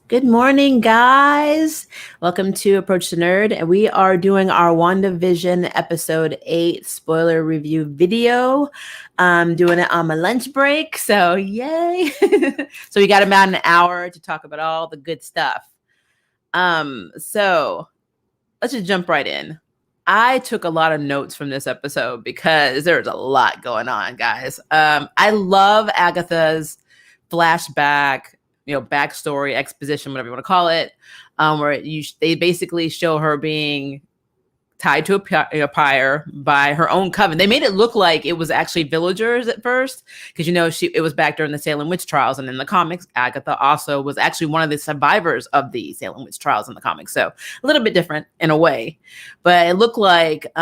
Good morning, guys. Welcome to Approach the Nerd. And we are doing our WandaVision episode 8 spoiler review video. I'm doing it on my lunch break. So, yay. So, we got about an hour to talk about all the good stuff. So, let's just jump right in. I took a lot of notes from this episode because there's a lot going on, guys. I love Agatha's flashback, backstory, exposition, whatever you want to call it, where they basically show her being tied to a pyre by her own coven. They made it look like it was actually villagers at first, because it was back during the Salem witch trials, and in the comics, Agatha also was actually one of the survivors of the Salem witch trials in the comics. So a little bit different in a way, but it looked like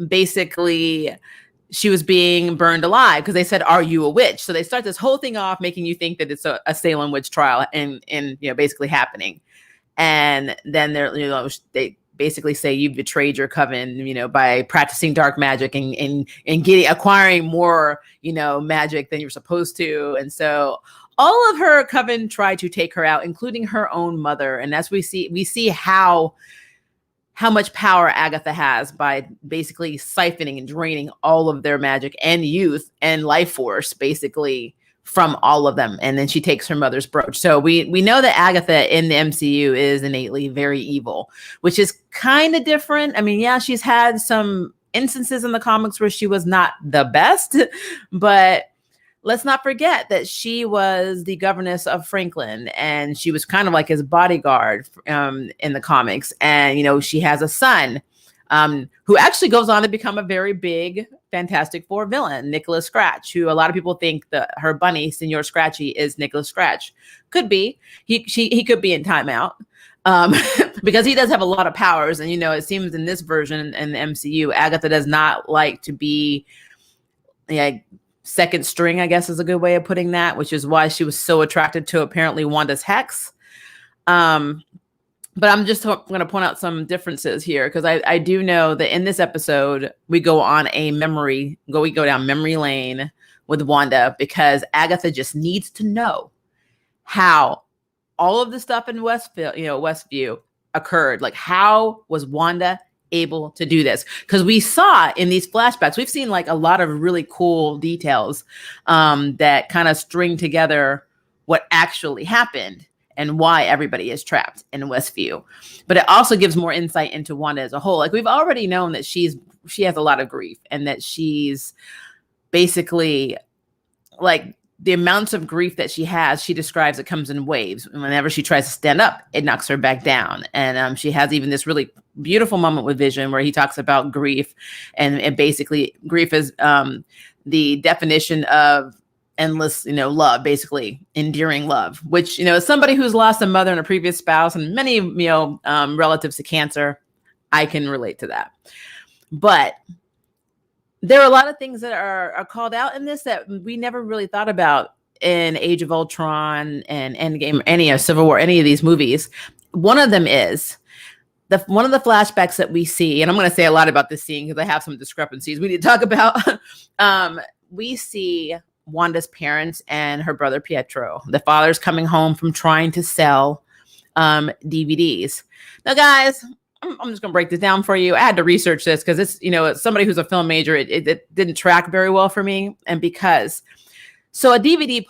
basically she was being burned alive because they said, "Are you a witch?" So they start this whole thing off making you think that it's a Salem witch trial and basically happening. And then they basically say you've betrayed your coven, by practicing dark magic and acquiring more, magic than you're supposed to. And so all of her coven tried to take her out, including her own mother. And as we see how much power Agatha has by basically siphoning and draining all of their magic and youth and life force, basically, from all of them. And then she takes her mother's brooch. So we know that Agatha in the MCU is innately very evil, which is kind of different. I mean, yeah, she's had some instances in the comics where she was not the best, but let's not forget that she was the governess of Franklin, and she was kind of like his bodyguard in the comics. And, she has a son who actually goes on to become a very big Fantastic Four villain, Nicholas Scratch, who a lot of people think that her bunny, Senor Scratchy, is Nicholas Scratch. Could be. He could be in timeout. Because he does have a lot of powers. And, it seems in this version in the MCU, Agatha does not like to be second string, I guess is a good way of putting that, which is why she was so attracted to apparently Wanda's hex. But I'm just going to point out some differences here, because I do know that in this episode, we go on we go down memory lane with Wanda, because Agatha just needs to know how all of the stuff in Westview occurred. Like, how was Wanda able to do this? Because we saw in these flashbacks, we've seen like a lot of really cool details that kind of string together what actually happened and why everybody is trapped in Westview. But it also gives more insight into Wanda as a whole. Like, we've already known that she has a lot of grief, and that she's basically, like, the amounts of grief that she has, she describes it comes in waves. And whenever she tries to stand up, it knocks her back down. And she has even this really beautiful moment with Vision where he talks about grief. And basically, grief is the definition of endless, love, basically endearing love, which, as somebody who's lost a mother and a previous spouse and many, relatives to cancer, I can relate to that. But there are a lot of things that are called out in this that we never really thought about in Age of Ultron and Endgame, any of Civil War, any of these movies. One of them is one of the flashbacks that we see, and I'm going to say a lot about this scene because I have some discrepancies we need to talk about. We see Wanda's parents and her brother Pietro. The father's coming home from trying to sell DVDs. Now, guys, I'm just going to break this down for you. I had to research this because it's, it's somebody who's a film major. It didn't track very well for me. And so the DVD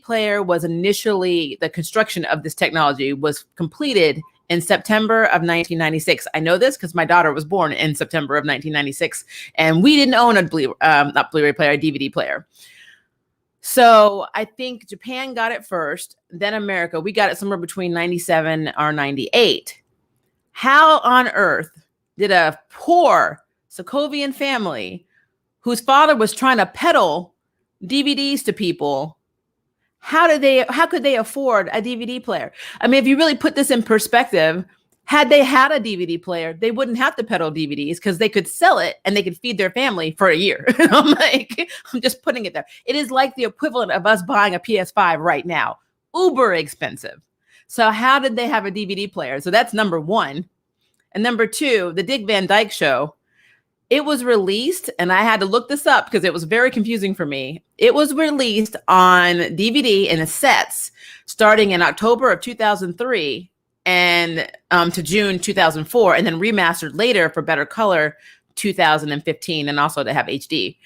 player was initially, the construction of this technology was completed in September of 1996. I know this because my daughter was born in September of 1996, and we didn't own a Blu-ray player, a DVD player. So I think Japan got it first, then America. We got it somewhere between 97 or 98. How on earth did a poor Sokovian family whose father was trying to peddle DVDs to people, how could they afford a DVD player? I mean, if you really put this in perspective, had they had a DVD player, they wouldn't have to peddle DVDs because they could sell it and they could feed their family for a year. I'm just putting it there. It is like the equivalent of us buying a PS5 right now. Uber expensive. So how did they have a DVD player? So that's number one. And number two, the Dick Van Dyke Show It was released, and I had to look this up because it was very confusing for me. It was released on DVD in sets starting in October of 2003 and to June 2004, and then remastered later for better color 2015, and also to have HD.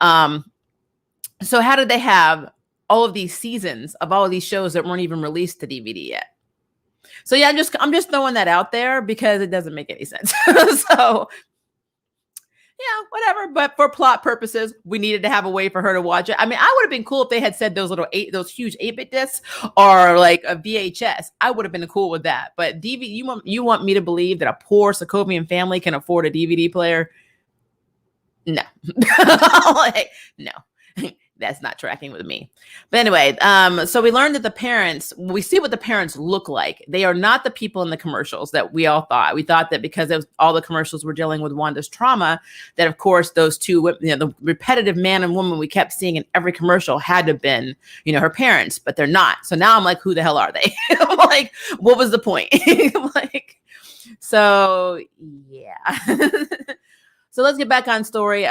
So how did they have all of these seasons of all of these shows that weren't even released to DVD yet? So yeah, I'm just throwing that out there because it doesn't make any sense. So yeah, whatever. But for plot purposes, we needed to have a way for her to watch it. I mean, I would have been cool if they had said those huge 8-bit discs or like a VHS. I would have been cool with that. But DVD, you want me to believe that a poor Sokovian family can afford a DVD player? No. Like, no. That's not tracking with me. But anyway, so we learned that we see what the parents look like. They are not the people in the commercials that we all thought. We thought that because all the commercials were dealing with Wanda's trauma, that of course those two, the repetitive man and woman we kept seeing in every commercial had to have been, her parents, but they're not. So now I'm like, who the hell are they? I'm like, what was the point? Like, so yeah. So let's get back on story.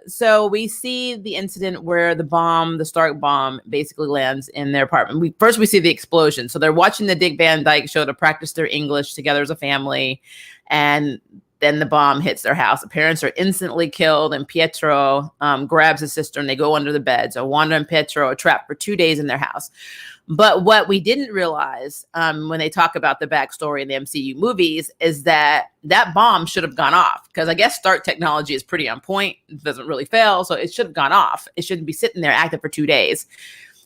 So we see the incident where the Stark bomb basically lands in their apartment. First we see the explosion. So they're watching the Dick Van Dyke show to practice their English together as a family. And then the bomb hits their house. The parents are instantly killed, and Pietro grabs his sister and they go under the bed. So Wanda and Pietro are trapped for 2 days in their house. But what we didn't realize when they talk about the backstory in the MCU movies is that bomb should have gone off, because I guess Stark technology is pretty on point. It doesn't really fail. So it should have gone off. It shouldn't be sitting there active for 2 days.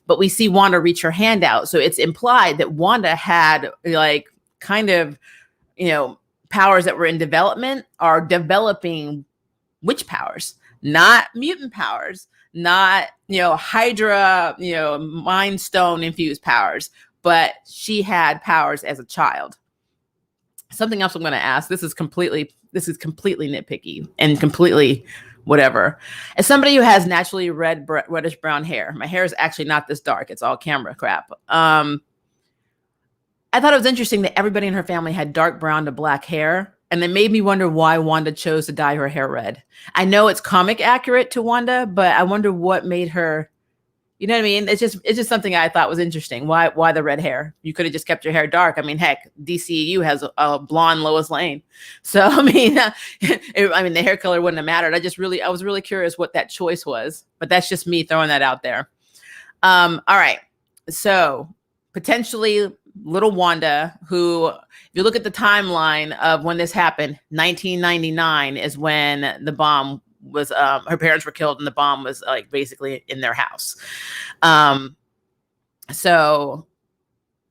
But we see Wanda reach her hand out. So it's implied that Wanda had like kind of, powers that were in development are developing witch powers, not mutant powers. Not, Hydra, Mind Stone infused powers, but she had powers as a child. Something else I'm going to ask. This is completely nitpicky and completely whatever. As somebody who has naturally reddish brown hair, my hair is actually not this dark. It's all camera crap. I thought it was interesting that everybody in her family had dark brown to black hair. And it made me wonder why Wanda chose to dye her hair red. I know it's comic accurate to Wanda, but I wonder what made her, you know what I mean? It's just something I thought was interesting. Why the red hair? You could have just kept your hair dark. I mean, heck, DCEU has a blonde Lois Lane. So, I mean, the hair color wouldn't have mattered. I was really curious what that choice was, but that's just me throwing that out there. All right. So potentially little Wanda, who, if you look at the timeline of when this happened, 1999 is when the bomb was, her parents were killed and the bomb was like basically in their house. So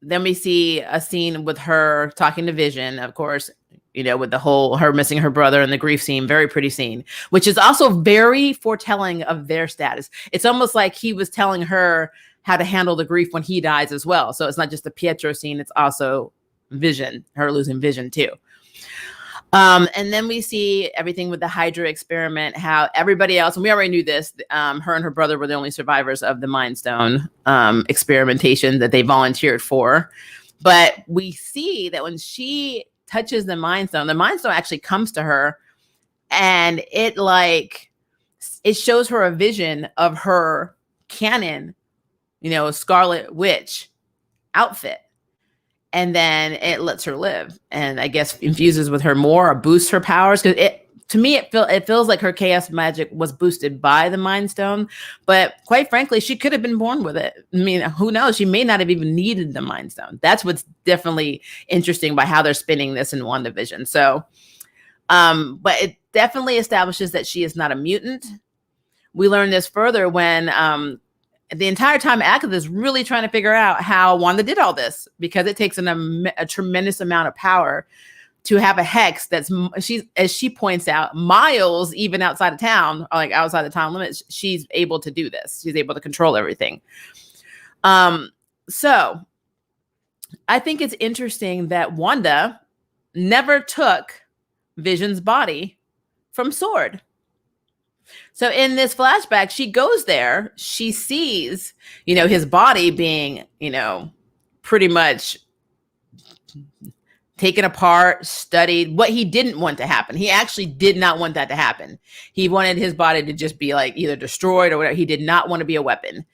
then we see a scene with her talking to Vision, of course, with the whole, her missing her brother and the grief scene, very pretty scene, which is also very foretelling of their status. It's almost like he was telling her how to handle the grief when he dies as well. So it's not just the Pietro scene, it's also Vision, her losing Vision too. And then we see everything with the Hydra experiment, how everybody else, and we already knew this, her and her brother were the only survivors of the Mind Stone experimentation that they volunteered for. But we see that when she touches the Mind Stone actually comes to her, and it shows her a vision of her canon, Scarlet Witch outfit. And then it lets her live, and I guess infuses with her more or boosts her powers. Because to me, it feels like her chaos magic was boosted by the Mind Stone. But quite frankly, she could have been born with it. I mean, who knows? She may not have even needed the Mind Stone. That's what's definitely interesting by how they're spinning this in WandaVision. So, but it definitely establishes that she is not a mutant. We learn this further when the entire time Agatha is really trying to figure out how Wanda did all this, because it takes a tremendous amount of power to have a hex that's, as she points out, miles even outside of town, or like outside the town limits. She's able to do this. She's able to control everything. So I think it's interesting that Wanda never took Vision's body from S.W.O.R.D. So in this flashback, she goes there, she sees, his body being, pretty much taken apart, studied what he didn't want to happen. He actually did not want that to happen. He wanted his body to just be like either destroyed or whatever. He did not want to be a weapon.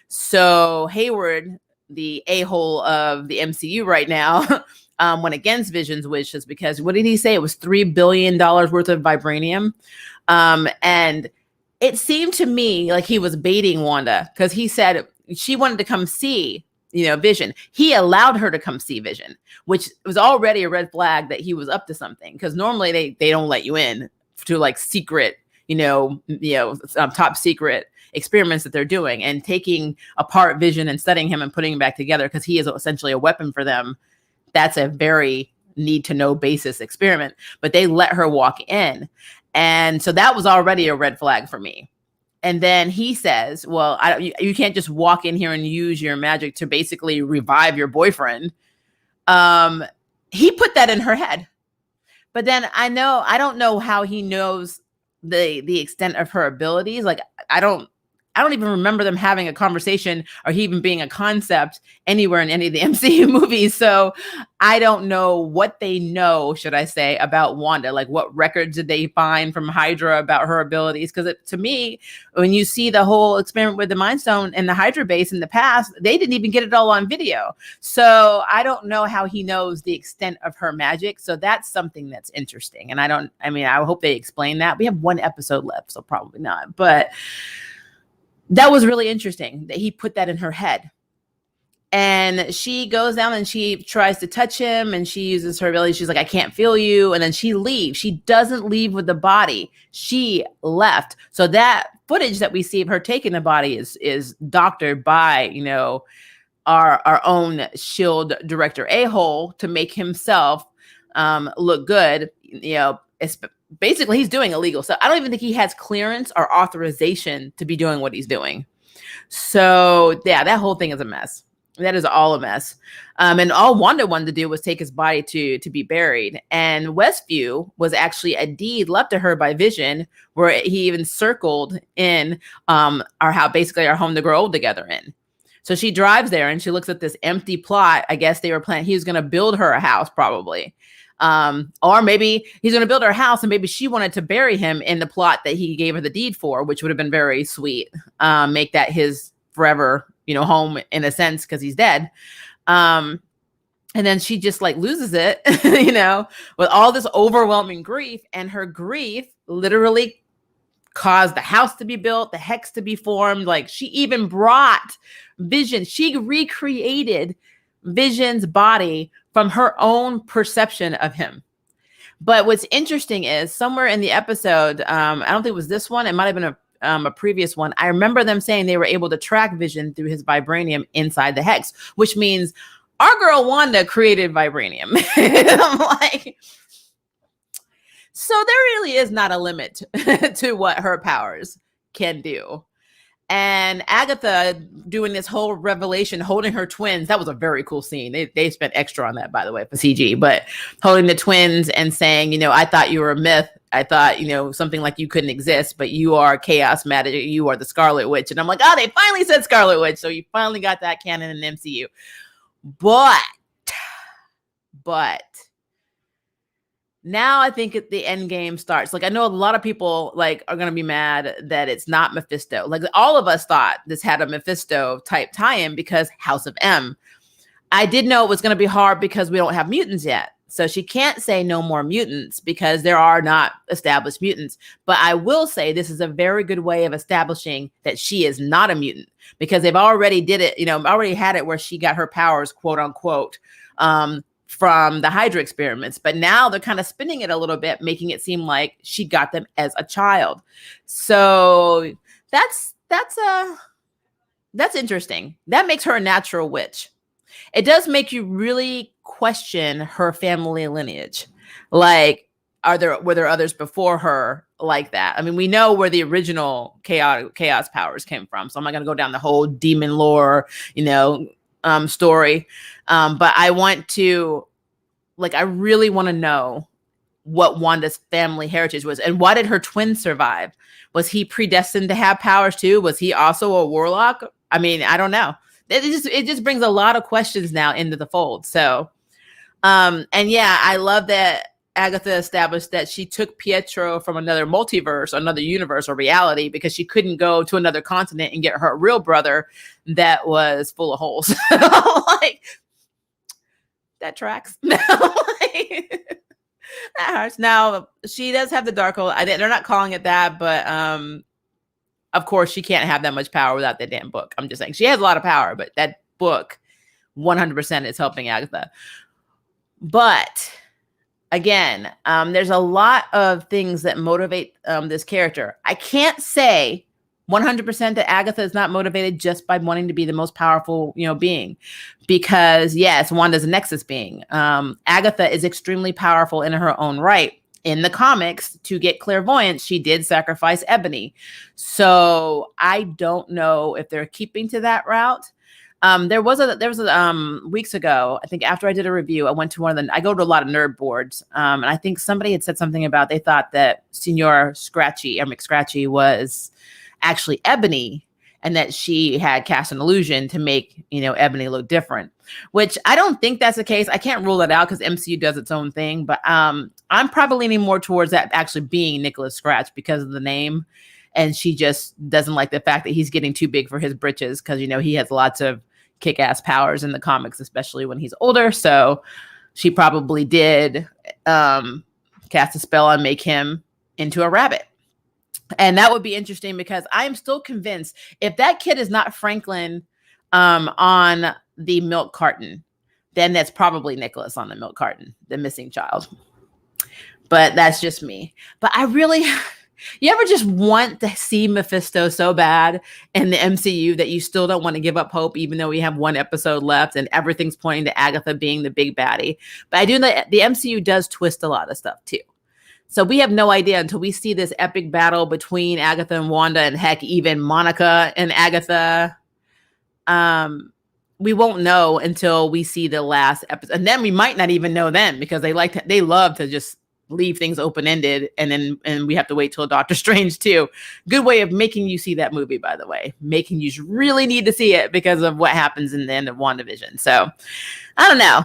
So Hayward, the a-hole of the MCU right now, went against Vision's wishes because what did he say? It was $3 billion worth of vibranium. And it seemed to me like he was baiting Wanda because he said she wanted to come see, Vision. He allowed her to come see Vision, which was already a red flag that he was up to something. Because normally they don't let you in to like secret, top secret experiments that they're doing and taking apart Vision and studying him and putting him back together because he is essentially a weapon for them. That's a very need to know basis experiment, but they let her walk in. And so that was already a red flag for me. And then he says, well, you can't just walk in here and use your magic to basically revive your boyfriend. He put that in her head. But then I don't know how he knows the extent of her abilities. Like, I don't even remember them having a conversation or he even being a concept anywhere in any of the MCU movies. So I don't know what they know, should I say, about Wanda. Like, what records did they find from Hydra about her abilities? Because to me, when you see the whole experiment with the Mind Stone and the Hydra base in the past, they didn't even get it all on video. So I don't know how he knows the extent of her magic. So that's something that's interesting. And I hope they explain that. We have one episode left, so probably not. But that was really interesting that he put that in her head. And she goes down and she tries to touch him and she uses her ability. She's like, I can't feel you. And then she leaves. She doesn't leave with the body. She left. So that footage that we see of her taking the body is doctored by, our own S.H.I.E.L.D. director a-hole to make himself look good, basically he's doing illegal stuff. I don't even think he has clearance or authorization to be doing what he's doing. So yeah, that whole thing is a mess. That is all a mess. And all Wanda wanted to do was take his body to be buried. And Westview was actually a deed left to her by Vision, where he even circled in our home to grow old together in. So she drives there and she looks at this empty plot. I guess they were planning, he was going to build her a house probably. Or maybe he's going to build her a house and maybe she wanted to bury him in the plot that he gave her the deed for, which would have been very sweet. Make that his forever, home in a sense, because he's dead. And then she just like loses it, with all this overwhelming grief, and her grief literally caused the house to be built, the hex to be formed. Like, she even brought Vision. She recreated Vision's body from her own perception of him. But what's interesting is somewhere in the episode, I don't think it was this one, it might have been a previous one. I remember them saying they were able to track Vision through his vibranium inside the hex, which means our girl Wanda created vibranium. I'm like, so there really is not a limit to what her powers can do. And Agatha doing this whole revelation, holding her twins. That was a very cool scene. They spent extra on that, by the way, for CG, but holding the twins and saying, I thought you were a myth. I thought, something like you couldn't exist, but you are chaos magic. You are the Scarlet Witch. And I'm like, oh, they finally said Scarlet Witch. So you finally got that canon in the MCU. But now I think the end game starts. Like, I know a lot of people like are going to be mad that it's not Mephisto. Like, all of us thought this had a Mephisto type tie-in because House of M. I did know it was going to be hard because we don't have mutants yet. So she can't say no more mutants because there are not established mutants. But I will say this is a very good way of establishing that she is not a mutant, because they've already did it, already had it where she got her powers, quote unquote, from the Hydra experiments. But now they're kind of spinning it a little bit, making it seem like she got them as a child. So that's interesting. That makes her a natural witch. It does make you really question her family lineage. Like, were there others before her like that? I mean, we know where the original chaos powers came from. So I'm not going to go down the whole demon lore, story. But I want to, I really want to know what Wanda's family heritage was. And why did her twin survive? Was he predestined to have powers too? Was he also a warlock? I mean, I don't know. It just brings a lot of questions now into the fold. So And yeah, I love that Agatha established that she took Pietro from another multiverse, another universe or reality, because she couldn't go to another continent and get her real brother that was full of holes. Like, that tracks. Like, that hurts. Now, she does have the dark hole. They're not calling it that, but of course, she can't have that much power without that damn book. I'm just saying. She has a lot of power, but that book 100% is helping Agatha. But again, there's a lot of things that motivate this character. I can't say 100% that Agatha is not motivated just by wanting to be the most powerful, being, because yes, Wanda's a Nexus being. Agatha is extremely powerful in her own right. In the comics, to get clairvoyance, she did sacrifice Ebony. So I don't know if they're keeping to that route. There was weeks ago, I think after I did a review, I go to a lot of nerd boards. And I think somebody had said something about, they thought that Senor McScratchy was actually Ebony, and that she had cast an illusion to make, Ebony look different, which I don't think that's the case. I can't rule that out because MCU does its own thing, but I'm probably leaning more towards that actually being Nicholas Scratch because of the name. And she just doesn't like the fact that he's getting too big for his britches because, he has lots of kick-ass powers in the comics, especially when he's older. So she probably did cast a spell and make him into a rabbit. And that would be interesting because I am still convinced if that kid is not Franklin on the milk carton, then that's probably Nicholas on the milk carton, the missing child. But that's just me. But I really, you ever just want to see Mephisto so bad in the MCU that you still don't want to give up hope, even though we have one episode left and everything's pointing to Agatha being the big baddie. But I do know the MCU does twist a lot of stuff too. So we have no idea until we see this epic battle between Agatha and Wanda, and heck, even Monica and Agatha. We won't know until we see the last episode. And then we might not even know then because they love to just leave things open-ended, and we have to wait till Doctor Strange too. Good way of making you see that movie, by the way. Making you really need to see it because of what happens in the end of WandaVision. So I don't know.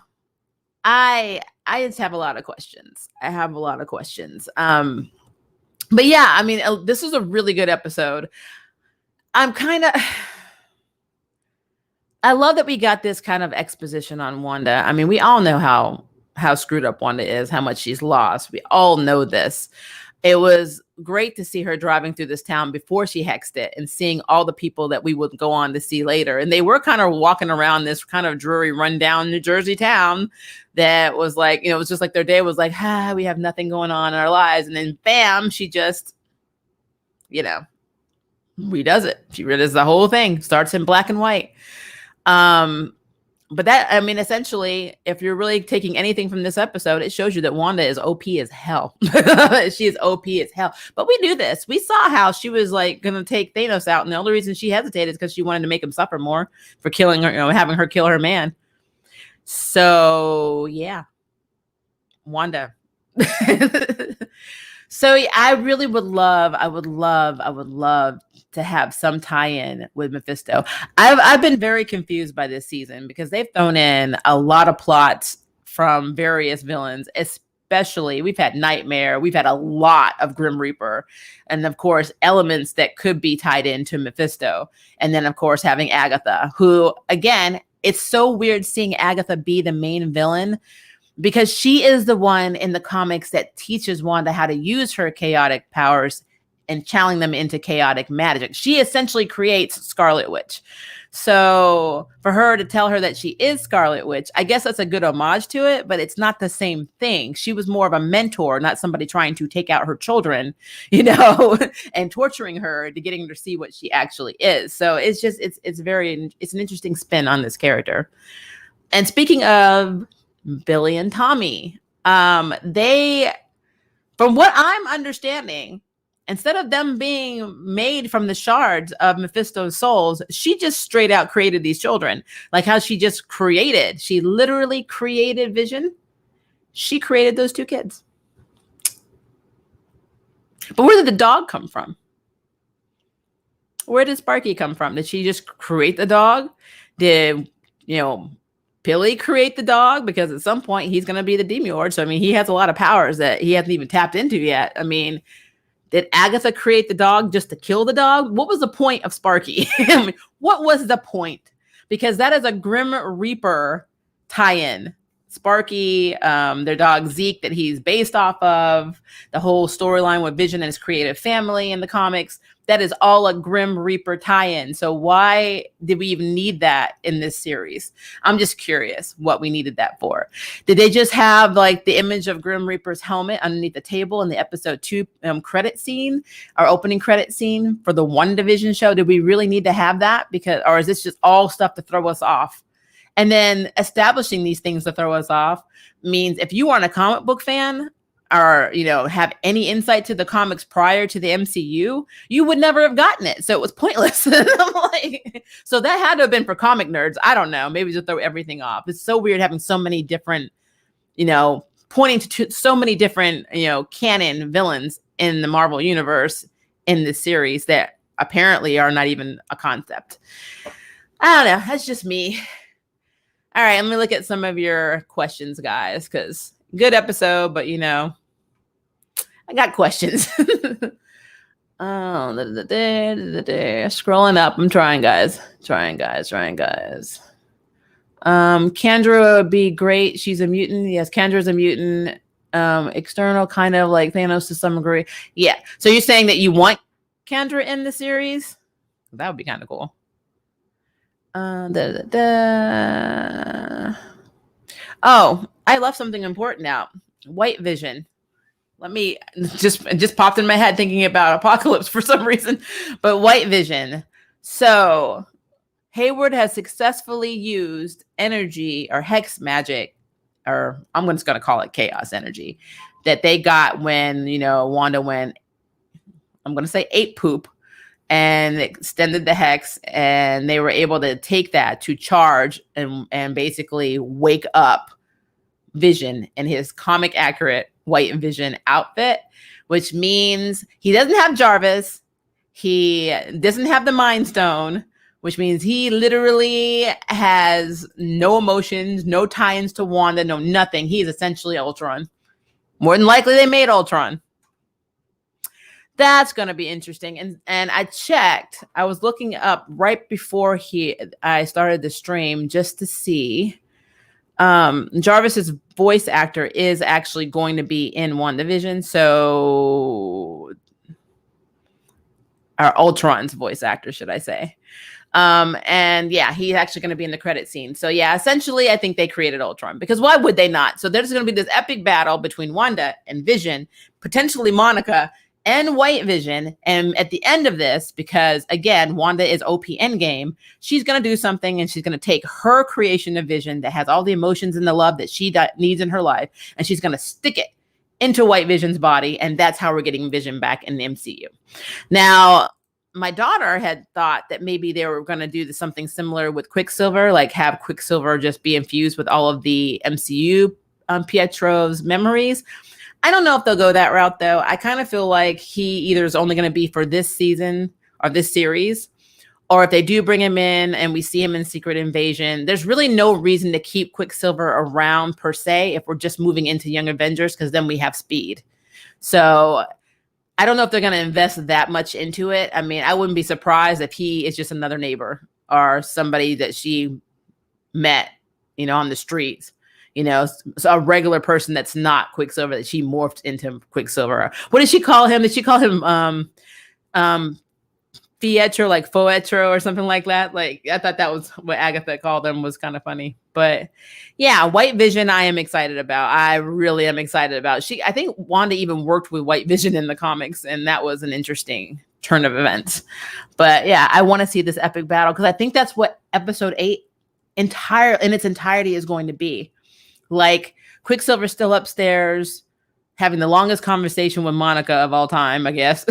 I just have a lot of questions. But yeah, I mean, this was a really good episode. I love that we got this kind of exposition on Wanda. I mean, we all know how screwed up Wanda is, how much she's lost. We all know this. It was great to see her driving through this town before she hexed it and seeing all the people that we would go on to see later. And they were kind of walking around this kind of dreary, rundown New Jersey town that was like, it was just like their day was like, we have nothing going on in our lives. And then bam, she just, redoes it. She redoes the whole thing, starts in black and white. But that, I mean, essentially, if you're really taking anything from this episode, it shows you that Wanda is OP as hell. She is OP as hell. But we knew this. We saw how she was like going to take Thanos out. And the only reason she hesitated is because she wanted to make him suffer more for killing her, having her kill her man. So, yeah. Wanda. So I really would love to have some tie-in with Mephisto. I've been very confused by this season because they've thrown in a lot of plots from various villains, especially we've had Nightmare, we've had a lot of Grim Reaper, and of course elements that could be tied into Mephisto. And then of course having Agatha, who again, it's so weird seeing Agatha be the main villain, because she is the one in the comics that teaches Wanda how to use her chaotic powers and channeling them into chaotic magic. She essentially creates Scarlet Witch. So for her to tell her that she is Scarlet Witch, I guess that's a good homage to it, but it's not the same thing. She was more of a mentor, not somebody trying to take out her children, and torturing her to getting her to see what she actually is. So it's just, it's an interesting spin on this character. And speaking of Billy and Tommy, they, from what I'm understanding, instead of them being made from the shards of Mephisto's souls, she just straight out created these children. Like how she literally created Vision. She created those two kids. But where did the dog come from? Where did Sparky come from? Did she just create the dog? Did, Billy create the dog? Because at some point he's going to be the Demiurge. So, I mean, he has a lot of powers that he hasn't even tapped into yet. I mean, did Agatha create the dog just to kill the dog? What was the point of Sparky? I mean, what was the point? Because that is a Grim Reaper tie-in. Sparky, their dog Zeke that he's based off of, the whole storyline with Vision and his creative family in the comics, that is all a Grim Reaper tie-in. So why did we even need that in this series? I'm just curious what we needed that for. Did they just have like the image of Grim Reaper's helmet underneath the table in the episode 2 credit scene, our opening credit scene for the WandaVision show? Did we really need to have that? Or is this just all stuff to throw us off? And then establishing these things to throw us off means if you aren't a comic book fan or, have any insight to the comics prior to the MCU, you would never have gotten it. So it was pointless. I'm like, so that had to have been for comic nerds. I don't know. Maybe just throw everything off. It's so weird having so many different, pointing to so many different, canon villains in the Marvel universe in this series that apparently are not even a concept. I don't know. That's just me. All right, let me look at some of your questions, guys, because good episode, but I got questions. Scrolling up. I'm trying, guys. Kendra would be great. She's a mutant. Yes, Kendra's a mutant. External, kind of like Thanos to some degree. Yeah. So you're saying that you want Kendra in the series? That would be kind of cool. Oh, I left something important out. White Vision. Let me just popped in my head thinking about Apocalypse for some reason, but White Vision. So Hayward has successfully used energy or hex magic, or I'm just going to call it chaos energy, that they got when, Wanda went, I'm going to say ate poop, and extended the hex, and they were able to take that to charge and basically wake up Vision in his comic accurate White Vision outfit, which means he doesn't have Jarvis. He doesn't have the Mind Stone, which means he literally has no emotions, no tie-ins to Wanda, no nothing. He's essentially Ultron. More than likely they made Ultron. That's going to be interesting. And I checked. I was looking up right before I started the stream just to see. Jarvis's voice actor is actually going to be in WandaVision. So, or Ultron's voice actor, should I say. And yeah, he's actually going to be in the credit scene. So yeah, essentially, I think they created Ultron, because why would they not? So there's going to be this epic battle between Wanda and Vision, potentially Monica and White Vision. And at the end of this, because again, Wanda is OP Endgame, she's going to do something, and she's going to take her creation of Vision that has all the emotions and the love that she needs in her life, and she's going to stick it into White Vision's body. And that's how we're getting Vision back in the MCU. Now, my daughter had thought that maybe they were going to do something similar with Quicksilver, like have Quicksilver just be infused with all of the MCU Pietro's memories. I don't know if they'll go that route, though. I kind of feel like he either is only going to be for this season or this series, or if they do bring him in and we see him in Secret Invasion, there's really no reason to keep Quicksilver around per se if we're just moving into Young Avengers, because then we have Speed. So I don't know if they're going to invest that much into it. I mean, I wouldn't be surprised if he is just another neighbor or somebody that she met, on the streets. So a regular person that's not Quicksilver that she morphed into Quicksilver. What did she call him? Did she call him Fietro, like Foetro or something like that? Like, I thought that was what Agatha called him, was kind of funny. But yeah, White Vision I am excited about. I really am excited about. I think Wanda even worked with White Vision in the comics, and that was an interesting turn of events. But yeah, I want to see this epic battle, because I think that's what episode 8 in its entirety is going to be. Like, Quicksilver's still upstairs having the longest conversation with Monica of all time, I guess,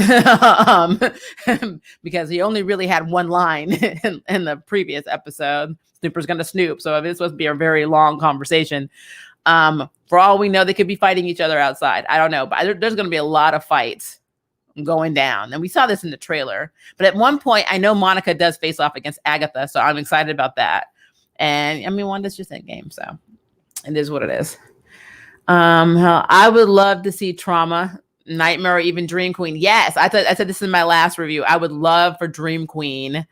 because he only really had one line in the previous episode. Snooper's going to snoop. So it's supposed to be a very long conversation. For all we know, they could be fighting each other outside. I don't know, but there's going to be a lot of fights going down. And we saw this in the trailer. But at one point, I know Monica does face off against Agatha, so I'm excited about that. And I mean, Wanda's just Endgame, so it is what it is. I would love to see Trauma, Nightmare, or even Dream Queen. Yes, I said this in my last review. I would love for Dream Queen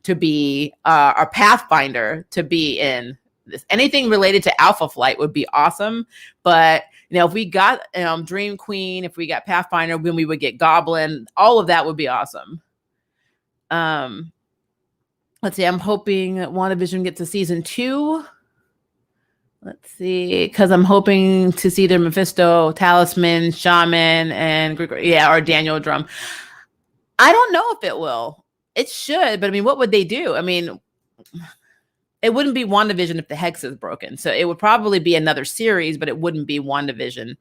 to be or Pathfinder to be in this. Anything related to Alpha Flight would be awesome. But if we got Dream Queen, if we got Pathfinder, when we would get Goblin, all of that would be awesome. Let's see. I'm hoping that WandaVision gets to season 2. Let's see, because I'm hoping to see their Mephisto, Talisman, Shaman, and or Daniel Drum. I don't know if it will. It should, but I mean, what would they do? I mean, it wouldn't be WandaVision if the hex is broken. So it would probably be another series, but it wouldn't be WandaVision.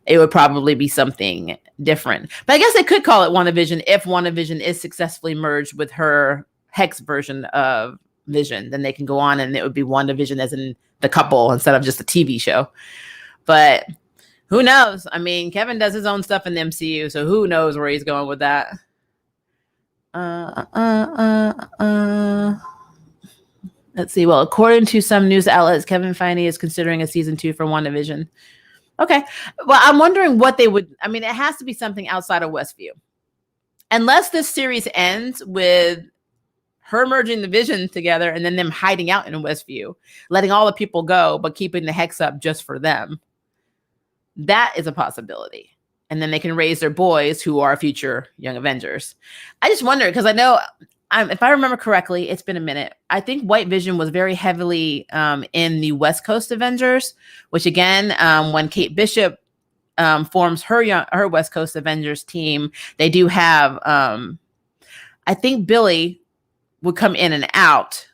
It would probably be something different. But I guess they could call it WandaVision if WandaVision is successfully merged with her hex version of Vision. Then they can go on and it would be WandaVision as in the couple instead of just a TV show. But who knows? I mean, Kevin does his own stuff in the MCU, so who knows where he's going with that. Let's see. Well, according to some news outlets, Kevin Feige is considering a season 2 for WandaVision. Okay. Well, I'm wondering what they would. I mean, it has to be something outside of Westview. Unless this series ends with her merging the Vision together and then them hiding out in Westview, letting all the people go, but keeping the hex up just for them. That is a possibility. And then they can raise their boys who are future Young Avengers. I just wonder, because I know, if I remember correctly, it's been a minute. I think White Vision was very heavily in the West Coast Avengers, which again, when Kate Bishop forms her West Coast Avengers team, they do have, I think Billy would come in and out.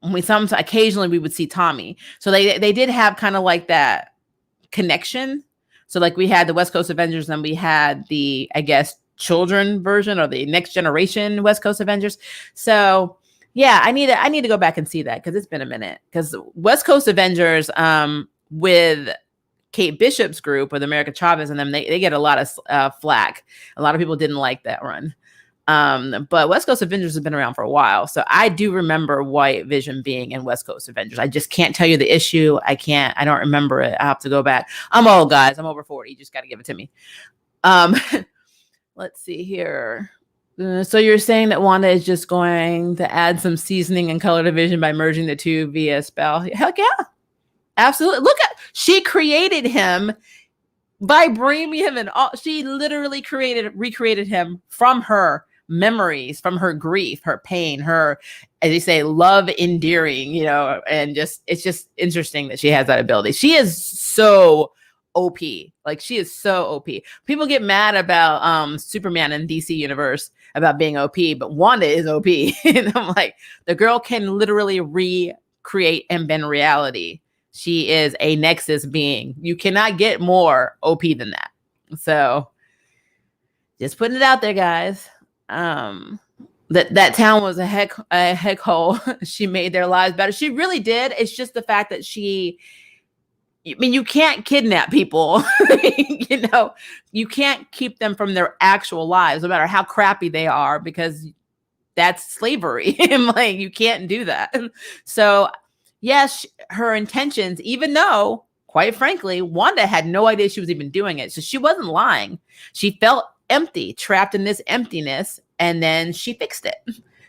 Occasionally we would see Tommy. So they did have kind of like that connection. So like we had the West Coast Avengers and we had the, I guess, children version or the next generation West Coast Avengers. So yeah, I need to go back and see that because it's been a minute. Because West Coast Avengers with Kate Bishop's group with America Chavez and them, they get a lot of flack. A lot of people didn't like that run. But West Coast Avengers have been around for a while. So I do remember White Vision being in West Coast Avengers. I just can't tell you the issue. I don't remember it. I have to go back. I'm old, guys. I'm over 40. You just got to give it to me. Let's see here. So you're saying that Wanda is just going to add some seasoning and color division by merging the two via spell? Heck yeah. Absolutely. She created him by bringing him in. She literally recreated him from her memories, from her grief, her pain, her, as they say, love endearing, and it's just interesting that she has that ability. She is so OP. Like she is so OP. People get mad about Superman in DC universe about being OP, but Wanda is OP. And I'm like, the girl can literally recreate and bend reality. She is a Nexus being. You cannot get more OP than that. So just putting it out there, guys. That town was a heck hole. She made their lives better. She really did. It's just the fact that you can't kidnap people. You can't keep them from their actual lives, no matter how crappy they are, because that's slavery. And like, you can't do that. So yes, her intentions, even though, quite frankly, Wanda had no idea she was even doing it. So she wasn't lying. She felt empty, trapped in this emptiness, and then she fixed it.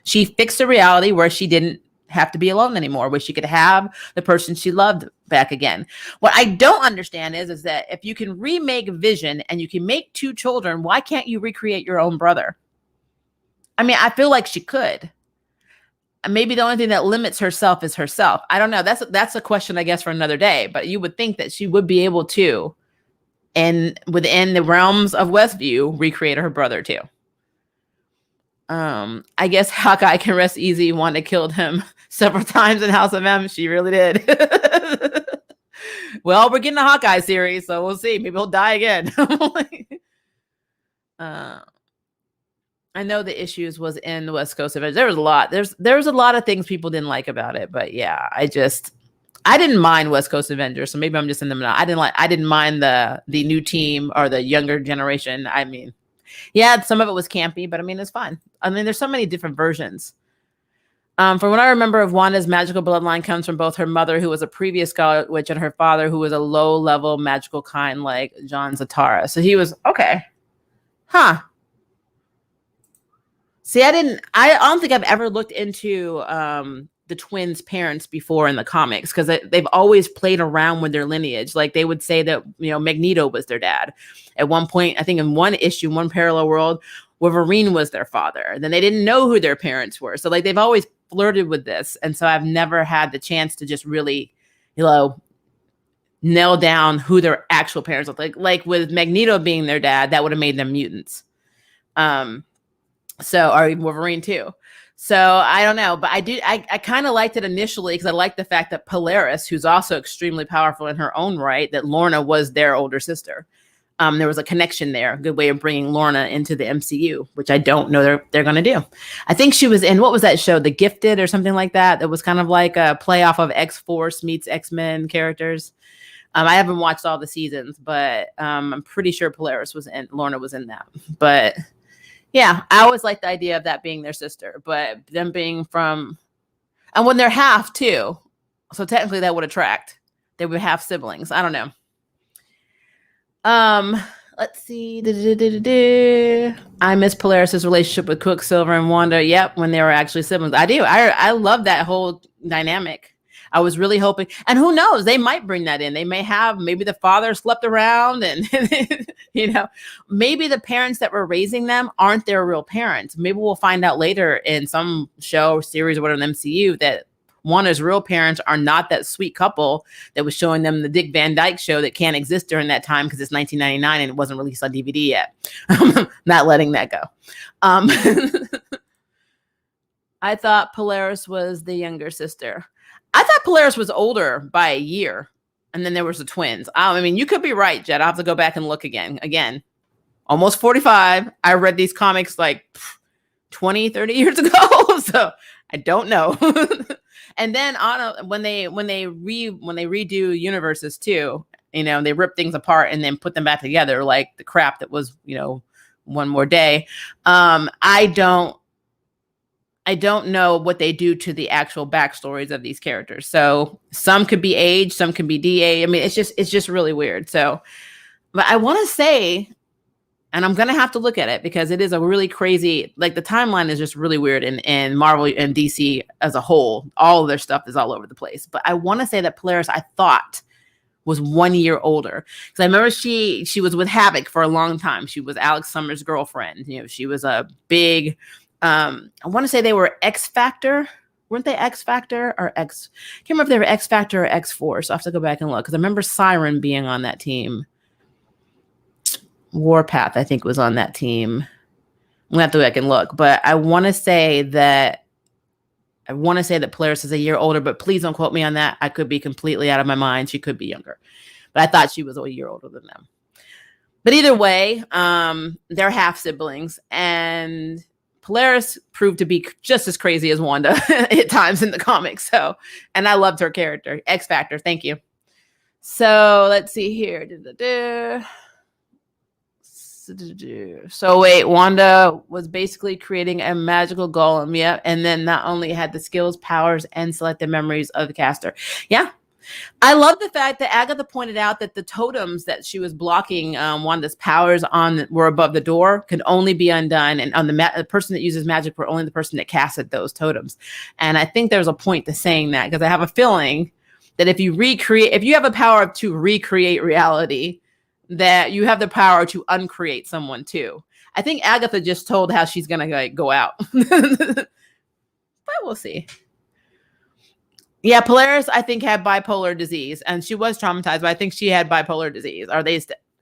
She fixed a reality where she didn't have to be alone anymore, where she could have the person she loved back again. What I don't understand is that if you can remake Vision and you can make 2 children, why can't you recreate your own brother? I mean, I feel like she could. Maybe the only thing that limits herself is herself. I don't know. That's a question, I guess, for another day. But you would think that she would be able to, and within the realms of Westview, recreate her brother too. I guess Hawkeye can rest easy. Wanda killed him several times in House of M. She really did. Well, we're getting a Hawkeye series, so we'll see. Maybe he'll die again. I know the issues was in the West Coast Avengers. There was a lot. There's a lot of things people didn't like about it, but yeah, I didn't mind West Coast Avengers, so maybe I'm just in them now. I didn't mind the new team or the younger generation. I mean, yeah, some of it was campy, but I mean, it's fine. I mean, there's so many different versions. From what I remember of Wanda's magical bloodline comes from both her mother, who was a previous Scarlet Witch, and her father, who was a low-level magical kind like John Zatara. So he was okay. Huh. See, I don't think I've ever looked into the twins' parents before in the comics, because they've always played around with their lineage. Like they would say that, Magneto was their dad. At one point, I think in one issue, one parallel world, Wolverine was their father. Then they didn't know who their parents were. So like they've always flirted with this. And so I've never had the chance to just really, nail down who their actual parents look like with Magneto being their dad, that would have made them mutants. So, or Wolverine too. So I don't know, but I kind of liked it initially because I liked the fact that Polaris, who's also extremely powerful in her own right, that Lorna was their older sister. There was a connection there, a good way of bringing Lorna into the MCU, which I don't know they're going to do. I think she was in, what was that show, The Gifted or something like that? That was kind of like a play off of X-Force meets X-Men characters. I haven't watched all the seasons, but I'm pretty sure Lorna was in that. But yeah, I always liked the idea of that being their sister, but them being from, and when they're half too, so technically that would attract. They would have siblings. I don't know. Let's see. I miss Polaris's relationship with Quicksilver and Wanda. Yep, when they were actually siblings. I do. I love that whole dynamic. I was really hoping, and who knows, they might bring that in. They may have, maybe the father slept around and, maybe the parents that were raising them aren't their real parents. Maybe we'll find out later in some show, series, or whatever in the MCU that Wanda's real parents are not that sweet couple that was showing them the Dick Van Dyke Show that can't exist during that time because it's 1999 and it wasn't released on DVD yet. Not letting that go. I thought Polaris was the younger sister. I thought Polaris was older by a year. And then there was the twins. I mean, you could be right, Jed. I'll have to go back and look again. Again, almost 45. I read these comics like 20, 30 years ago. So I don't know. And then when they redo universes too, they rip things apart and then put them back together like the crap that was, One More Day. I don't know what they do to the actual backstories of these characters. So some could be age, some can be DA. I mean, it's just really weird. So, but I want to say, and I'm going to have to look at it because it is a really crazy, like the timeline is just really weird in Marvel and DC as a whole. All of their stuff is all over the place. But I want to say that Polaris, I thought, was 1 year older. Because I remember she was with Havoc for a long time. She was Alex Summers' girlfriend. She was a big... I want to say they were X Factor. Weren't they X Factor or X? I can't remember if they were X Factor or X Force. So I have to go back and look because I remember Siren being on that team. Warpath, I think, was on that team. I'm gonna have to go back and look, but I want to say that Polaris is a year older, but please don't quote me on that. I could be completely out of my mind. She could be younger, but I thought she was a year older than them. But either way, they're half siblings, and Polaris proved to be just as crazy as Wanda at times in the comics. So, and I loved her character. X Factor. Thank you. So let's see here. So wait, Wanda was basically creating a magical golem. Yeah. And then not only had the skills, powers, and selected memories of the caster. Yeah. I love the fact that Agatha pointed out that the totems that she was blocking Wanda's powers on were above the door could only be undone. And on the person that uses magic were only the person that casted those totems. And I think there's a point to saying that because I have a feeling that if you have a power to recreate reality, that you have the power to uncreate someone too. I think Agatha just told how she's going to go out, but we'll see. Yeah, Polaris, I think, had bipolar disease, and she was traumatized, but I think she had bipolar disease.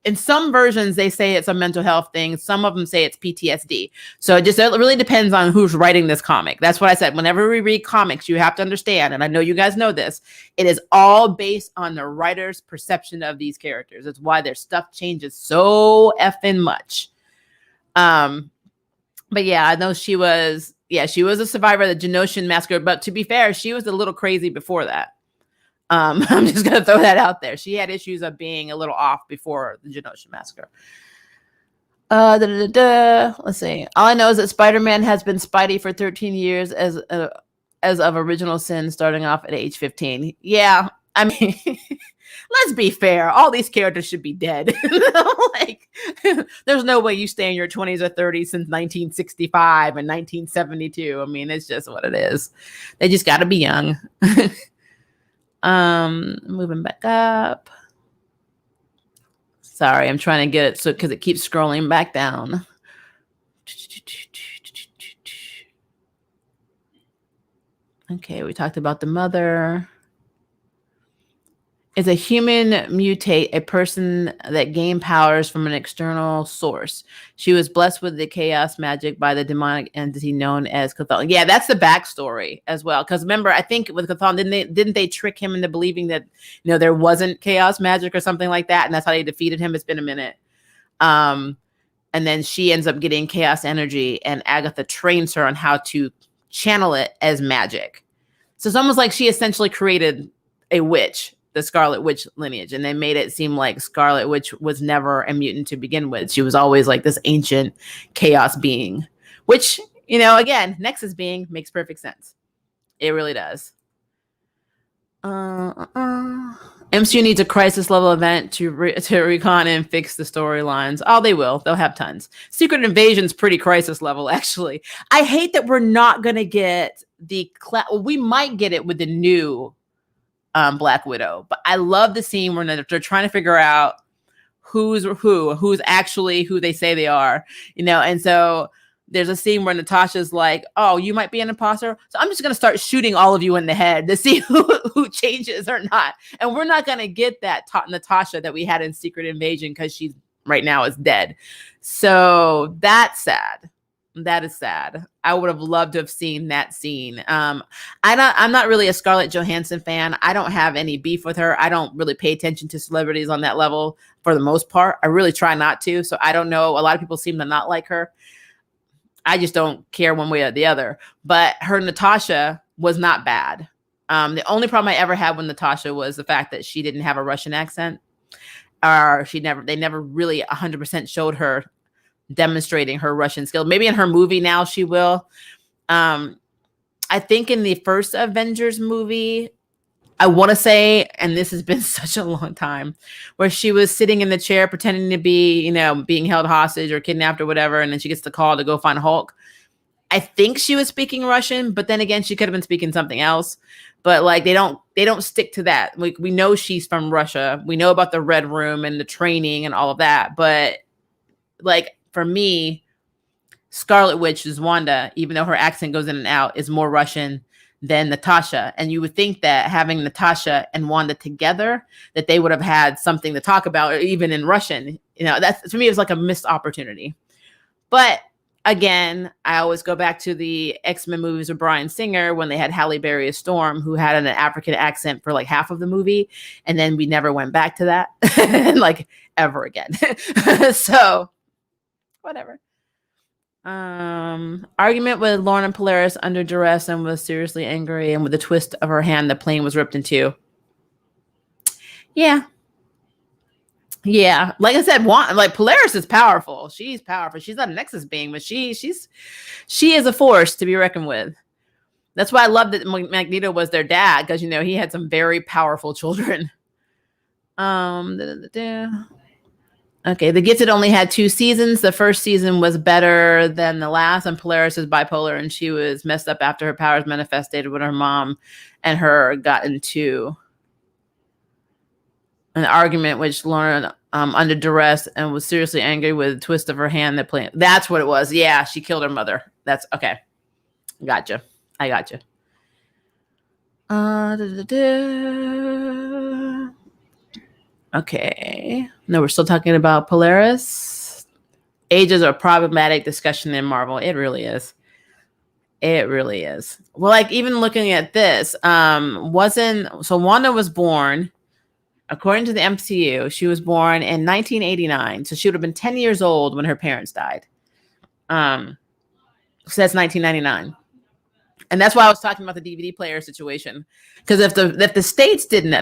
In some versions, they say it's a mental health thing. Some of them say it's PTSD. So it really depends on who's writing this comic. That's what I said. Whenever we read comics, you have to understand, and I know you guys know this, it is all based on the writer's perception of these characters. It's why their stuff changes so effing much. But yeah, I know she was a survivor of the Genosian massacre, but to be fair, she was a little crazy before that. I'm just going to throw that out there. She had issues of being a little off before the Genosian massacre. Let's see. All I know is that Spider-Man has been Spidey for 13 years as as of Original Sin starting off at age 15. Yeah, I mean, let's be fair. All these characters should be dead. Like, there's no way you stay in your 20s or 30s since 1965 and 1972. I mean, it's just what it is. They just got to be young. Moving back up. Sorry, I'm trying to get it so because it keeps scrolling back down. Okay, we talked about the mother. Is a human mutate a person that gained powers from an external source? She was blessed with the chaos magic by the demonic entity known as Cthulhu. Yeah, that's the backstory as well. Because remember, I think with Cthulhu, didn't they trick him into believing that there wasn't chaos magic or something like that, and that's how they defeated him? It's been a minute. And then she ends up getting chaos energy, and Agatha trains her on how to channel it as magic. So it's almost like she essentially created a witch, the Scarlet Witch lineage, and they made it seem like Scarlet Witch was never a mutant to begin with. She was always like this ancient chaos being, which, again, Nexus being makes perfect sense. It really does. MCU needs a crisis level event to recon and fix the storylines. Oh, they will. They'll have tons. Secret Invasion's pretty crisis level, actually. I hate that we're not going to get we might get it with the new Black Widow, but I love the scene where they're trying to figure out who's actually who they say they are, and so there's a scene where Natasha's like, oh, you might be an imposter, so I'm just going to start shooting all of you in the head to see who changes or not. And we're not going to get that Natasha that we had in Secret Invasion because she's right now is dead. So that's sad. That is sad. I would have loved to have seen that scene. I'm not really a Scarlett Johansson fan. I don't have any beef with her. I don't really pay attention to celebrities on that level for the most part. I really try not to. So I don't know. A lot of people seem to not like her. I just don't care one way or the other. But her Natasha was not bad. The only problem I ever had with Natasha was the fact that she didn't have a Russian accent. Or they never really 100% showed her demonstrating her Russian skill. Maybe in her movie now she will. I think in the first Avengers movie, I want to say, and this has been such a long time, where she was sitting in the chair pretending to be, being held hostage or kidnapped or whatever, and then she gets the call to go find Hulk. I think she was speaking Russian, but then again, she could have been speaking something else. But like they don't stick to that. We know she's from Russia. We know about the Red Room and the training and all of that. But like for me, Scarlet Witch is Wanda, even though her accent goes in and out, is more Russian than Natasha. And you would think that having Natasha and Wanda together, that they would have had something to talk about, or even in Russian. That's, to me, it was like a missed opportunity. But again, I always go back to the X-Men movies with Bryan Singer when they had Halle Berry as Storm, who had an African accent for like half of the movie. And then we never went back to that like ever again. So whatever. Argument with Lorna Polaris under duress and was seriously angry, and with a twist of her hand, the plane was ripped in two. Yeah. Like I said, Polaris is powerful. She's powerful. She's not a Nexus being, but she is a force to be reckoned with. That's why I love that Magneto was their dad, because he had some very powerful children. Okay, The Gifted only had 2 seasons. The first season was better than the last, and Polaris is bipolar, and she was messed up after her powers manifested when her mom and her got into an argument, which Lauren under duress and was seriously angry with a twist of her hand. That's what it was. Yeah, she killed her mother. That's okay. Gotcha. I gotcha. Okay. No, we're still talking about Polaris. Age is a problematic discussion in Marvel. It really is. It really is. Well, like even looking at this, Wanda was born, according to the MCU, she was born in 1989. So she would have been 10 years old when her parents died. So that's 1999. And that's why I was talking about the DVD player situation. Because if the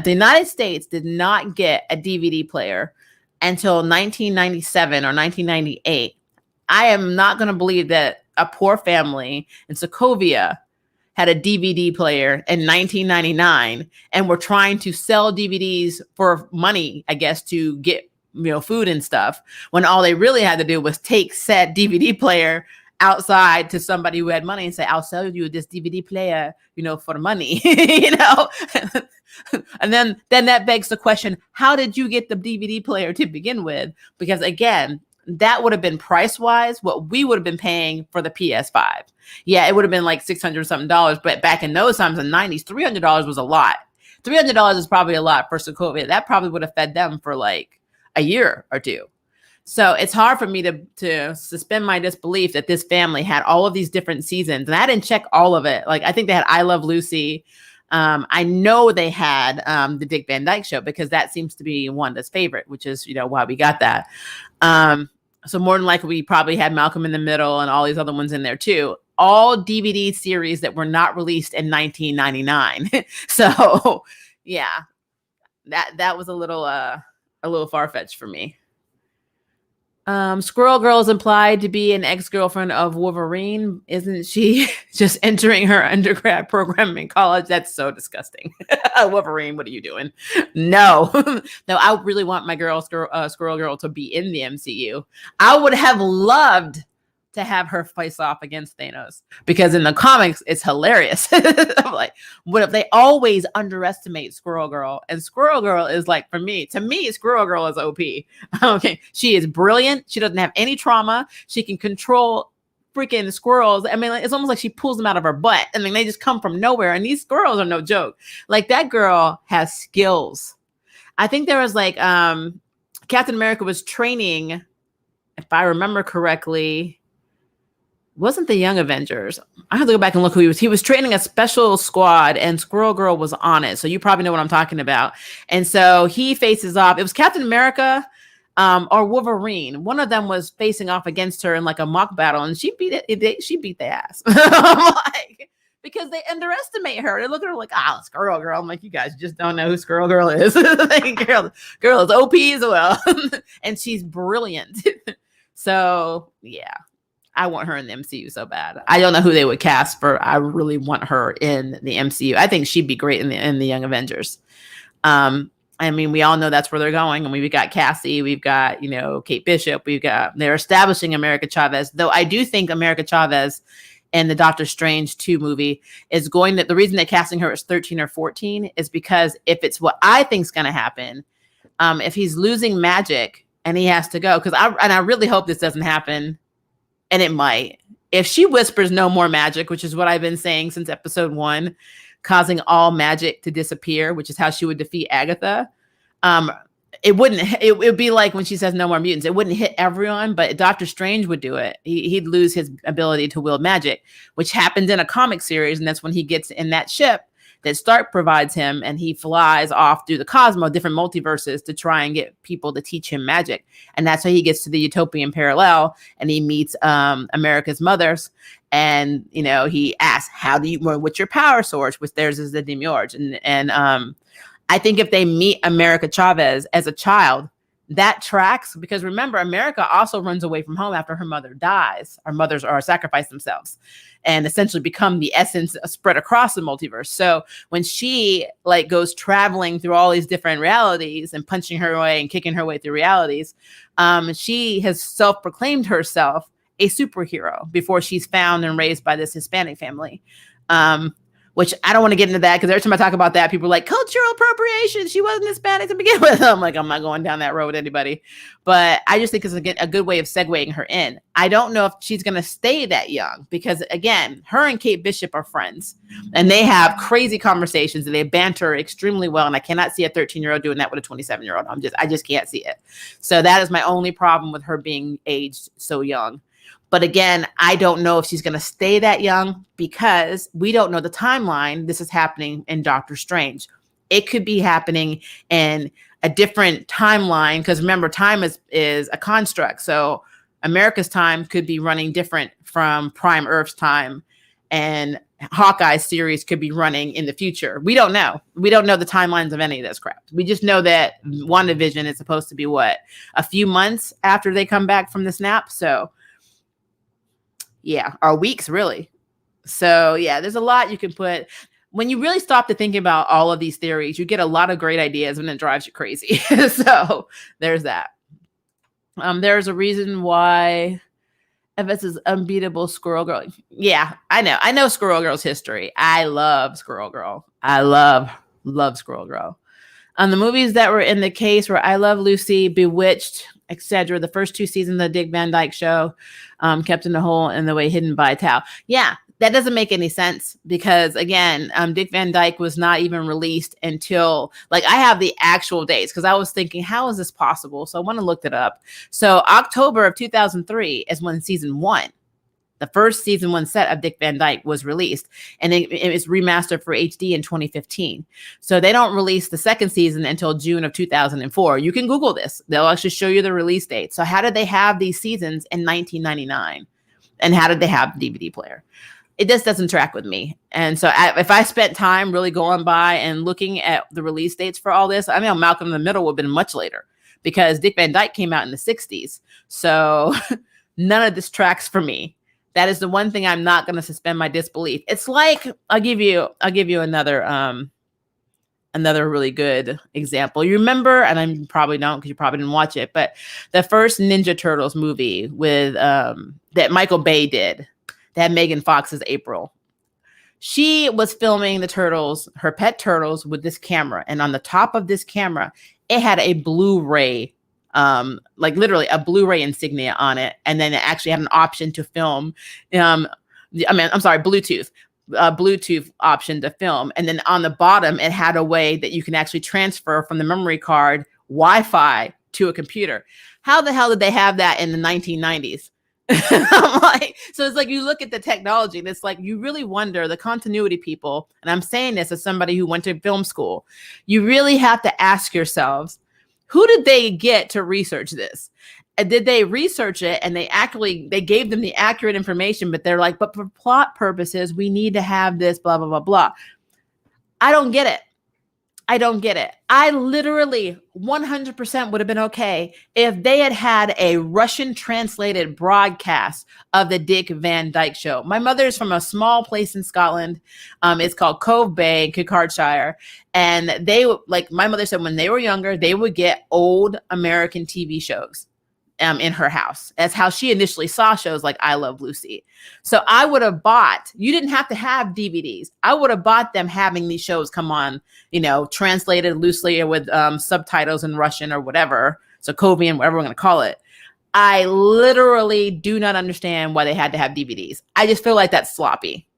United States did not get a DVD player until 1997 or 1998, I am not going to believe that a poor family in Sokovia had a DVD player in 1999 and were trying to sell DVDs for money, I guess, to get, food and stuff, when all they really had to do was take said DVD player outside to somebody who had money and say, I'll sell you this DVD player, for money, and then that begs the question, how did you get the DVD player to begin with? Because again, that would have been price wise what we would have been paying for the PS5. Yeah, it would have been like $600 something, but back in those times in the 90s, $300 was a lot. $300 is probably a lot for COVID. That probably would have fed them for like a year or two. So it's hard for me to suspend my disbelief that this family had all of these different seasons. And I didn't check all of it. Like, I think they had I Love Lucy. I know they had the Dick Van Dyke Show, because that seems to be Wanda's favorite, which is, why we got that. So more than likely, we probably had Malcolm in the Middle and all these other ones in there too. All DVD series that were not released in 1999. So yeah, that was a little far-fetched for me. Squirrel Girl is implied to be an ex-girlfriend of Wolverine. Isn't she just entering her undergrad program in college? That's so disgusting. Wolverine, what are you doing? No, no, I really want my Squirrel Girl to be in the MCU. I would have loved to have her face off against Thanos, because in the comics it's hilarious. I'm like, what if they always underestimate Squirrel Girl? And Squirrel Girl is like, to me, Squirrel Girl is OP. Okay, she is brilliant. She doesn't have any trauma. She can control freaking squirrels. I mean, it's almost like she pulls them out of her butt. I mean, they just come from nowhere. And these squirrels are no joke. Like, that girl has skills. I think there was like Captain America was training, if I remember correctly, wasn't the Young Avengers. I have to go back and look who he was. He was training a special squad, and Squirrel Girl was on it. So you probably know what I'm talking about. And so he faces off. It was Captain America or Wolverine. One of them was facing off against her in like a mock battle, and she beat it. She beat the ass. I'm like, because they underestimate her. They look at her like, Squirrel Girl. I'm like, you guys just don't know who Squirrel Girl is. girl is OP as well. And she's brilliant. So yeah. I want her in the MCU so bad. I don't know who they would cast for. I really want her in the MCU. I think she'd be great in the Young Avengers. I mean, we all know that's where they're going. And we've got Cassie, we've got, Kate Bishop, they're establishing America Chavez. Though I do think America Chavez in the Doctor Strange 2 movie is the reason they're casting her as 13 or 14 is because if it's what I think is going to happen, if he's losing magic and he has to go, I really hope this doesn't happen. And it might. If she whispers no more magic, which is what I've been saying since episode 1, causing all magic to disappear, which is how she would defeat Agatha. It would be like when she says no more mutants. It wouldn't hit everyone, but Doctor Strange would do it. He'd lose his ability to wield magic, which happened in a comic series. And that's when he gets in that ship that Stark provides him, and he flies off through the cosmos, different multiverses, to try and get people to teach him magic. And that's how he gets to the utopian parallel, and he meets America's mothers. And, he asks, what's your power source? Which theirs is the Demiurge. And I think if they meet America Chavez as a child, that tracks, because remember, America also runs away from home after her mother dies. Our mothers are sacrificed themselves and essentially become the essence spread across the multiverse. So when she goes traveling through all these different realities and punching her way and kicking her way through realities, she has self-proclaimed herself a superhero before she's found and raised by this Hispanic family. Which I don't want to get into that, because every time I talk about that, people are like, cultural appropriation. She wasn't Hispanic to begin with. I'm like, I'm not going down that road with anybody. But I just think it's a good way of segueing her in. I don't know if she's going to stay that young, because again, her and Kate Bishop are friends, and they have crazy conversations, and they banter extremely well. And I cannot see a 13-year-old doing that with a 27-year-old. I just can't see it. So that is my only problem with her being aged so young. But again, I don't know if she's going to stay that young, because we don't know the timeline. This is happening in Doctor Strange. It could be happening in a different timeline, because remember, time is a construct. So America's time could be running different from Prime Earth's time, and Hawkeye's series could be running in the future. We don't know. We don't know the timelines of any of this crap. We just know that WandaVision is supposed to be a few months after they come back from the snap. So yeah, or weeks really. So yeah, there's a lot you can put. When you really stop to think about all of these theories, you get a lot of great ideas and it drives you crazy. So there's that. There's a reason why FS is unbeatable Squirrel Girl. Yeah, I know. I know Squirrel Girl's history. I love Squirrel Girl. I love Squirrel Girl. The movies that were in the case were I Love Lucy, Bewitched, etc. The first 2 seasons of the Dick Van Dyke Show, Kept in the Hole, and The Way Hidden by a Towel. Yeah, that doesn't make any sense because, again, Dick Van Dyke was not even released until, like, I have the actual dates because I was thinking, how is this possible? So I want to look it up. So October of 2003 is when season 1, the first season 1 set of Dick Van Dyke was released, and it was remastered for HD in 2015. So they don't release the second season until June of 2004. You can Google this. They'll actually show you the release date. So how did they have these seasons in 1999? And how did they have the DVD player? It just doesn't track with me. And so if I spent time really going by and looking at the release dates for all this, I mean, Malcolm in the Middle would have been much later because Dick Van Dyke came out in the 60s. So none of this tracks for me. That is the one thing I'm not going to suspend my disbelief. It's like, I'll give you another really good example. You remember, and I probably don't because you probably didn't watch it, but the first Ninja Turtles movie with that Michael Bay did, that had Megan Fox as April. She was filming the turtles, her pet turtles, with this camera, and on the top of this camera, it had a Blu-ray. Like literally a Blu-ray insignia on it. And then it actually had an option to film. Bluetooth option to film. And then on the bottom, it had a way that you can actually transfer from the memory card Wi-Fi to a computer. How the hell did they have that in the 1990s? I'm like, so it's like you look at the technology and it's like you really wonder, the continuity people, and I'm saying this as somebody who went to film school, you really have to ask yourselves, who did they get to research this? And did they research it and they gave them the accurate information, but they're like, but for plot purposes, we need to have this, blah, blah, blah, blah. I don't get it. I literally 100% would have been okay if they had a Russian translated broadcast of the Dick Van Dyke Show. My mother is from a small place in Scotland. It's called Cove Bay, Kincardshire. And my mother said when they were younger, they would get old American TV shows in her house. That's how she initially saw shows like I Love Lucy. So I would have you didn't have to have DVDs. I would have bought them having these shows come on, translated loosely with subtitles in Russian or whatever. So Sokovian, whatever we're going to call it. I literally do not understand why they had to have DVDs. I just feel like that's sloppy.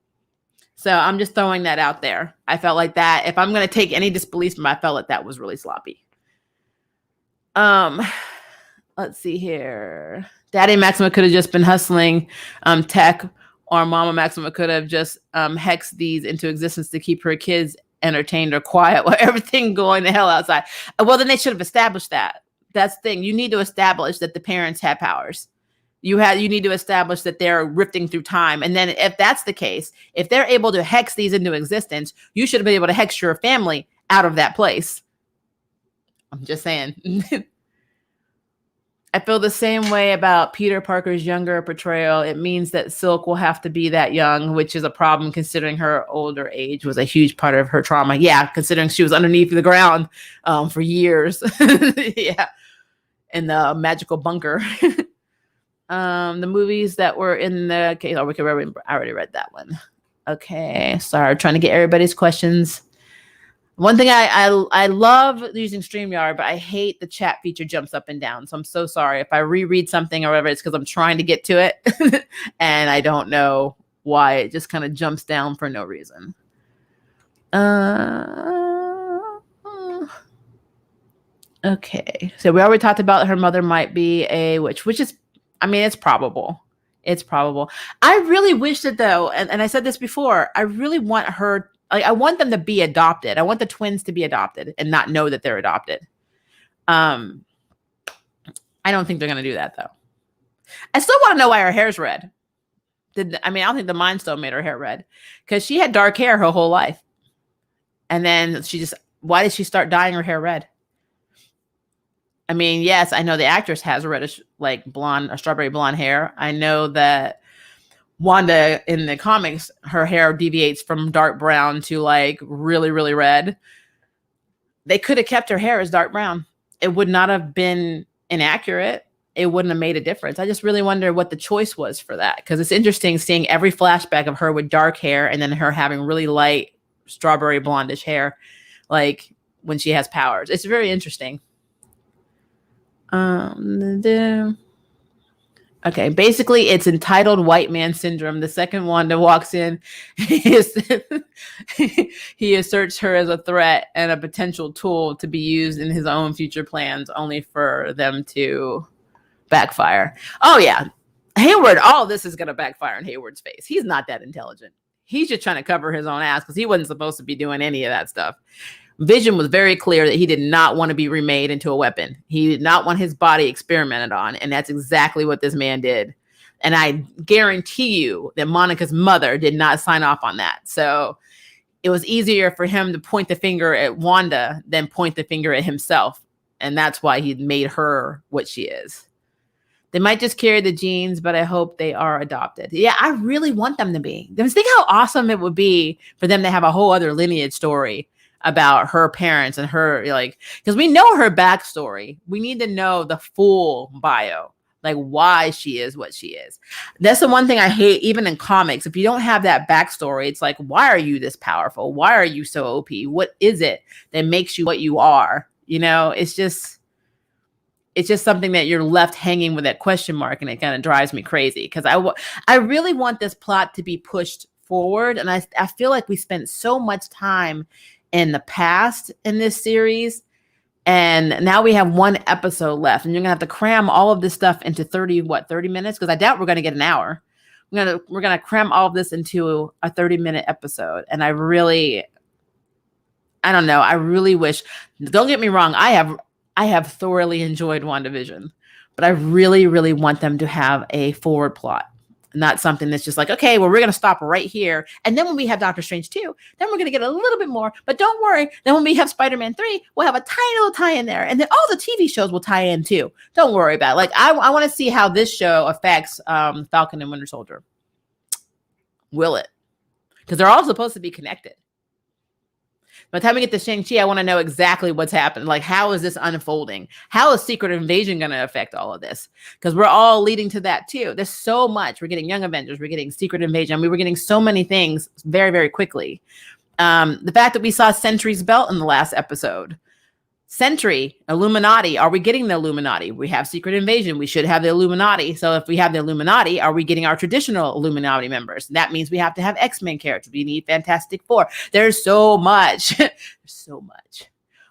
So I'm just throwing that out there. I felt like that. If I'm going to take any disbelief from it, I felt like that was really sloppy. Let's see here. Daddy Maxima could have just been hustling tech, or Mama Maxima could have just hexed these into existence to keep her kids entertained or quiet while everything going to hell outside. Well, then they should have established that. That's the thing. You need to establish that the parents have powers. You need to establish that they're rifting through time. And then if that's the case, if they're able to hex these into existence, you should have been able to hex your family out of that place. I'm just saying. I feel the same way about Peter Parker's younger portrayal. It means that Silk will have to be that young, which is a problem considering her older age was a huge part of her trauma. Yeah, considering she was underneath the ground for years. Yeah, in the magical bunker. The movies that were in the case. I already read that one. Okay, sorry, trying to get everybody's questions. One thing I love using StreamYard, but I hate the chat feature jumps up and down. So I'm so sorry if I reread something or whatever. It's because I'm trying to get to it, and I don't know why it just kind of jumps down for no reason. Okay, so we already talked about her mother might be a witch, which is, I mean, it's probable. It's probable. I really wish that though, and I said this before, I really want her. I want them to be adopted. I want the twins to be adopted and not know that they're adopted. I don't think they're going to do that, though. I still want to know why her hair's red. I don't think the Mind Stone made her hair red because she had dark hair her whole life. And then why did she start dyeing her hair red? I mean, yes, I know the actress has reddish, like blonde or strawberry blonde hair. I know that Wanda in the comics, her hair deviates from dark brown to like really, really red. They could have kept her hair as dark brown. It would not have been inaccurate. It wouldn't have made a difference. I just really wonder what the choice was for that, because it's interesting seeing every flashback of her with dark hair and then her having really light strawberry blondish hair, like when she has powers. It's very interesting. Okay, basically it's entitled white man syndrome. The second Wanda walks in, he asserts her as a threat and a potential tool to be used in his own future plans, only for them to backfire. Oh yeah, Hayward, all this is going to backfire in Hayward's face. He's not that intelligent. He's just trying to cover his own ass because he wasn't supposed to be doing any of that stuff. Vision was very clear that he did not want to be remade into a weapon. He did not want his body experimented on. And that's exactly what this man did. And I guarantee you that Monica's mother did not sign off on that. So it was easier for him to point the finger at Wanda than point the finger at himself. And that's why he made her what she is. They might just carry the genes, but I hope they are adopted. Yeah, I really want them to be. Just think how awesome it would be for them to have a whole other lineage story about her parents and her, like, because we know her backstory. We need to know the full bio, like why she is what she is. That's the one thing I hate, even in comics. If you don't have that backstory, it's like, why are you this powerful? Why are you so OP? What is it that makes you what you are? You know, it's just something that you're left hanging with that question mark, and it kind of drives me crazy because I really want this plot to be pushed forward, and I feel like we spent so much time in the past in this series, and now we have one episode left, and you're gonna have to cram all of this stuff into 30 minutes, because I doubt we're gonna get an hour. We're gonna cram all of this into a 30-minute episode, and I don't know, I really wish, don't get me wrong, I have thoroughly enjoyed WandaVision, but I really, really want them to have a forward plot. Not something that's just like, okay, well, we're going to stop right here. And then when we have Doctor Strange 2, then we're going to get a little bit more. But don't worry. Then when we have Spider-Man 3, we'll have a tiny little tie in there. And then all the TV shows will tie in too. Don't worry about it. Like, I want to see how this show affects Falcon and Winter Soldier. Will it? Because they're all supposed to be connected. By the time we get to Shang-Chi, I want to know exactly what's happened. Like, how is this unfolding? How is Secret Invasion going to affect all of this? Because we're all leading to that too. There's so much. We're getting Young Avengers. We're getting Secret Invasion. We were getting so many things very, very quickly. The fact that we saw Sentry's belt in the last episode. Sentry, Illuminati. Are we getting the Illuminati? We have Secret Invasion. We should have the Illuminati. So if we have the Illuminati, are we getting our traditional Illuminati members? That means we have to have X-Men characters. We need Fantastic Four. There's so much. There's so much.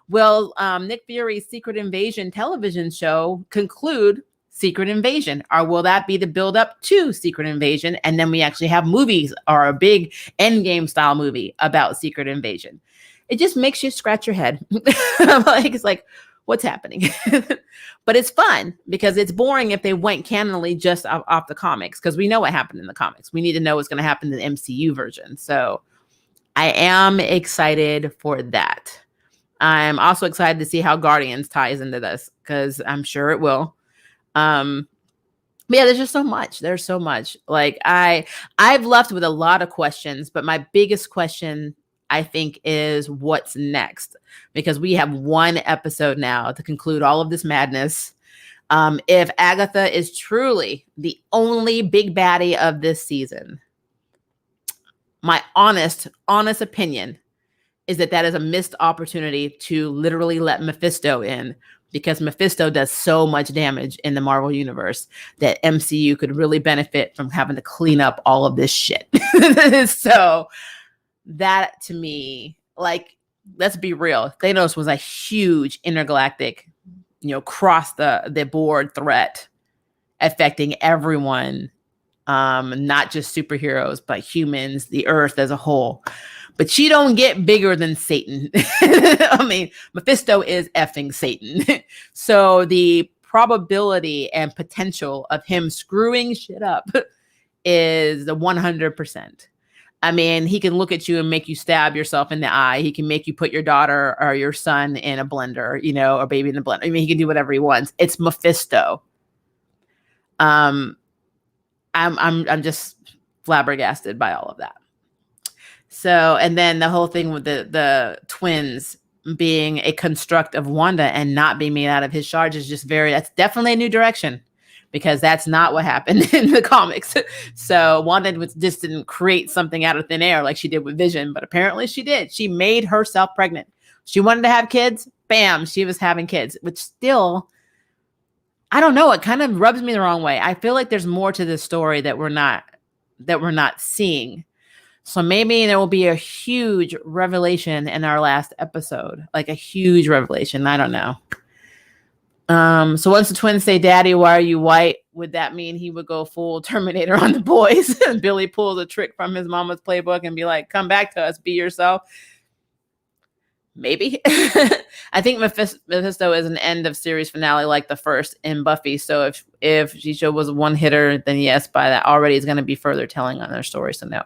Will Nick Fury's Secret Invasion television show conclude Secret Invasion? Or will that be the build up to Secret Invasion? And then we actually have movies or a big Endgame style movie about Secret Invasion. It just makes you scratch your head. It's like, what's happening? But it's fun because it's boring if they went canonally just off the comics, because we know what happened in the comics. We need to know what's going to happen in the MCU version. So I am excited for that. I'm also excited to see how Guardians ties into this, because I'm sure it will. But yeah, there's just so much. There's so much. Like I've left with a lot of questions, but my biggest question, I think, is what's next, because we have one episode now to conclude all of this madness. If Agatha is truly the only big baddie of this season, my honest opinion is that is a missed opportunity to literally let Mephisto in, because Mephisto does so much damage in the Marvel universe that MCU could really benefit from having to clean up all of this shit. So that, to me, like, let's be real. Thanos was a huge intergalactic, cross the board threat affecting everyone, not just superheroes, but humans, the earth as a whole. But you don't get bigger than Satan. I mean, Mephisto is effing Satan. So the probability and potential of him screwing shit up is 100%. I mean, he can look at you and make you stab yourself in the eye. He can make you put your daughter or your son in a blender, or baby in the blender. I mean, he can do whatever he wants. It's Mephisto. I'm just flabbergasted by all of that. So, and then the whole thing with the twins being a construct of Wanda and not being made out of his shards is just that's definitely a new direction, because that's not what happened in the comics. So Wanda just didn't create something out of thin air like she did with Vision, but apparently she did. She made herself pregnant. She wanted to have kids. Bam, she was having kids, which still, I don't know. It kind of rubs me the wrong way. I feel like there's more to this story that we're not seeing. So maybe there will be a huge revelation in our last episode, like a huge revelation. I don't know. So once the twins say, "Daddy, why are you white?" would that mean he would go full Terminator on the boys? And Billy pulls a trick from his mama's playbook and be like, "Come back to us, be yourself." Maybe. I think Mephisto is an end of series finale like the first in Buffy. So if Shisho was a one hitter, then yes, by that already is going to be further telling on their story. So no.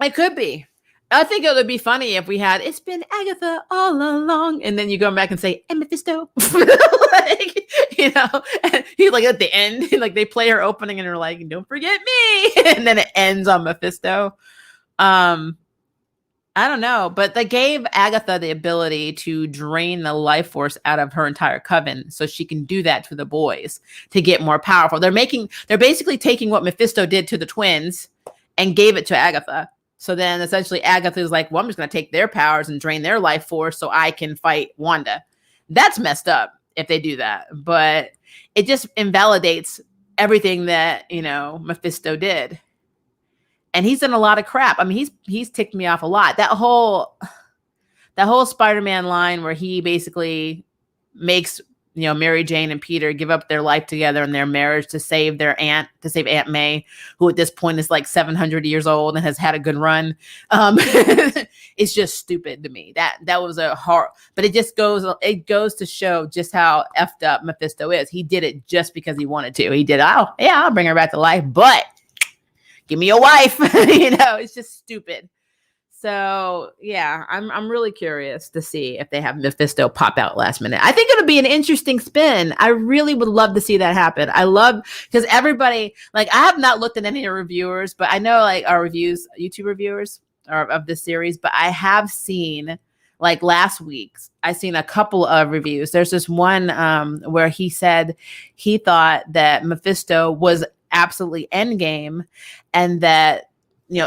It could be. I think it would be funny if we had, "It's been Agatha all along," and then you go back and say, "And Mephisto." Like, and he's like at the end, like they play her opening and they're like, "Don't forget me," and then it ends on Mephisto. I don't know, but they gave Agatha the ability to drain the life force out of her entire coven, so she can do that to the boys to get more powerful. They're basically taking what Mephisto did to the twins and gave it to Agatha. So then essentially Agatha is like, "Well, I'm just going to take their powers and drain their life force so I can fight Wanda." That's messed up if they do that, but it just invalidates everything that, Mephisto did. And he's done a lot of crap. I mean, he's ticked me off a lot. That whole Spider-Man line where he basically makes, Mary Jane and Peter give up their life together and their marriage to save Aunt May, who at this point is like 700 years old and has had a good run. It's just stupid to me. That was a hard, but it goes to show just how effed up Mephisto is. He did it just because he wanted to. He did, "Oh yeah, I'll bring her back to life, but give me a wife." It's just stupid. So yeah, I'm really curious to see if they have Mephisto pop out last minute. I think it'll be an interesting spin. I really would love to see that happen. Because everybody, like, I have not looked at any reviewers, but I know like our YouTube reviewers of this series, but I have seen, like last week's, I seen a couple of reviews. There's this one where he said he thought that Mephisto was absolutely endgame, and that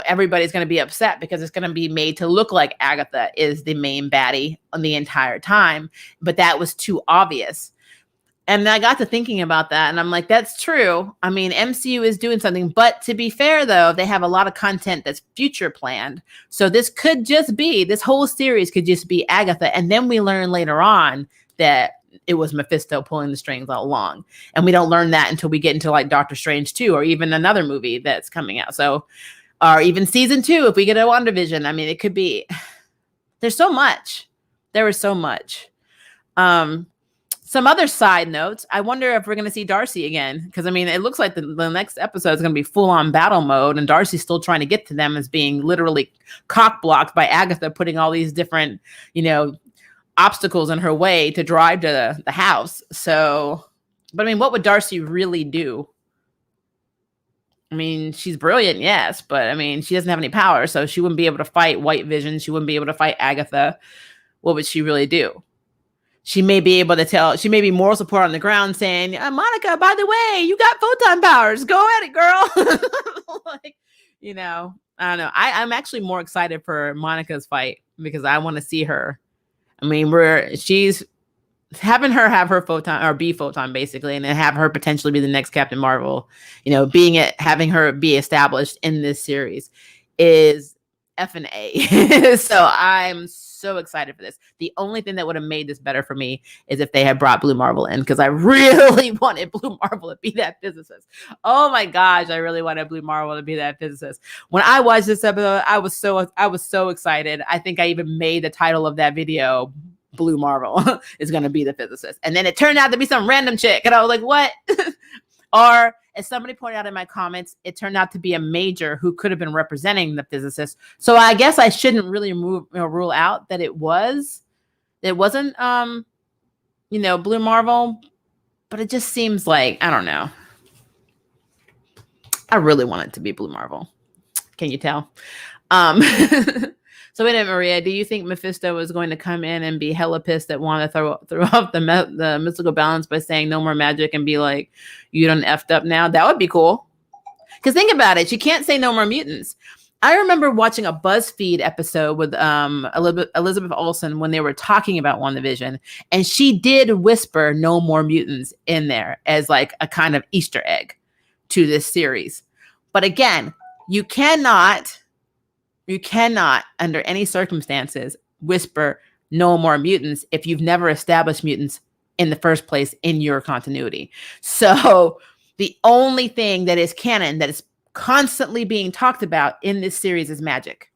everybody's going to be upset because it's going to be made to look like Agatha is the main baddie on the entire time, but that was too obvious. And I got to thinking about that, and I'm like, that's true. I mean, MCU is doing something, but to be fair though, they have a lot of content that's future planned. So this whole series could just be Agatha, and then we learn later on that it was Mephisto pulling the strings all along. And we don't learn that until we get into like Doctor Strange 2 or even another movie that's coming out. So, or even season 2, if we get a WandaVision. I mean, it could be, there's so much. There is so much. Some other side notes. I wonder if we're going to see Darcy again. Because, I mean, it looks like the next episode is going to be full-on battle mode. And Darcy's still trying to get to them as being literally cock-blocked by Agatha putting all these different, obstacles in her way to drive to the house. So, but I mean, what would Darcy really do? I mean, she's brilliant, yes, but I mean, she doesn't have any power, so she wouldn't be able to fight White Vision. She wouldn't be able to fight Agatha. What would she really do? She may be able to she may be moral support on the ground saying, "Monica, by the way, you got photon powers. Go at it, girl." Like, I don't know. I'm actually more excited for Monica's fight because I want to see her. I mean, she's having her have her photon or be photon basically, and then have her potentially be the next Captain Marvel, having her be established in this series is effing A. So I'm so excited for this. The only thing that would have made this better for me is if they had brought Blue Marvel in, because I really wanted Blue Marvel to be that physicist. Oh my gosh, I really wanted Blue Marvel to be that physicist. When I watched this episode, I was so excited. I think I even made the title of that video, Blue Marvel is going to be the physicist. And then it turned out to be some random chick. And I was like, what? Or as somebody pointed out in my comments, it turned out to be a major who could have been representing the physicist. So I guess I shouldn't really rule out that it wasn't, Blue Marvel, but it just seems like, I don't know. I really want it to be Blue Marvel. Can you tell? So wait a minute, Maria, do you think Mephisto is going to come in and be hella pissed that Wanda throw off the mystical balance by saying no more magic and be like, you done effed up now? That would be cool. Because think about it. She can't say no more mutants. I remember watching a BuzzFeed episode with Elizabeth Olsen when they were talking about WandaVision, and she did whisper no more mutants in there as like a kind of Easter egg to this series. But again, you cannot under any circumstances whisper no more mutants if you've never established mutants in the first place in your continuity. So the only thing that is canon that is constantly being talked about in this series is magic.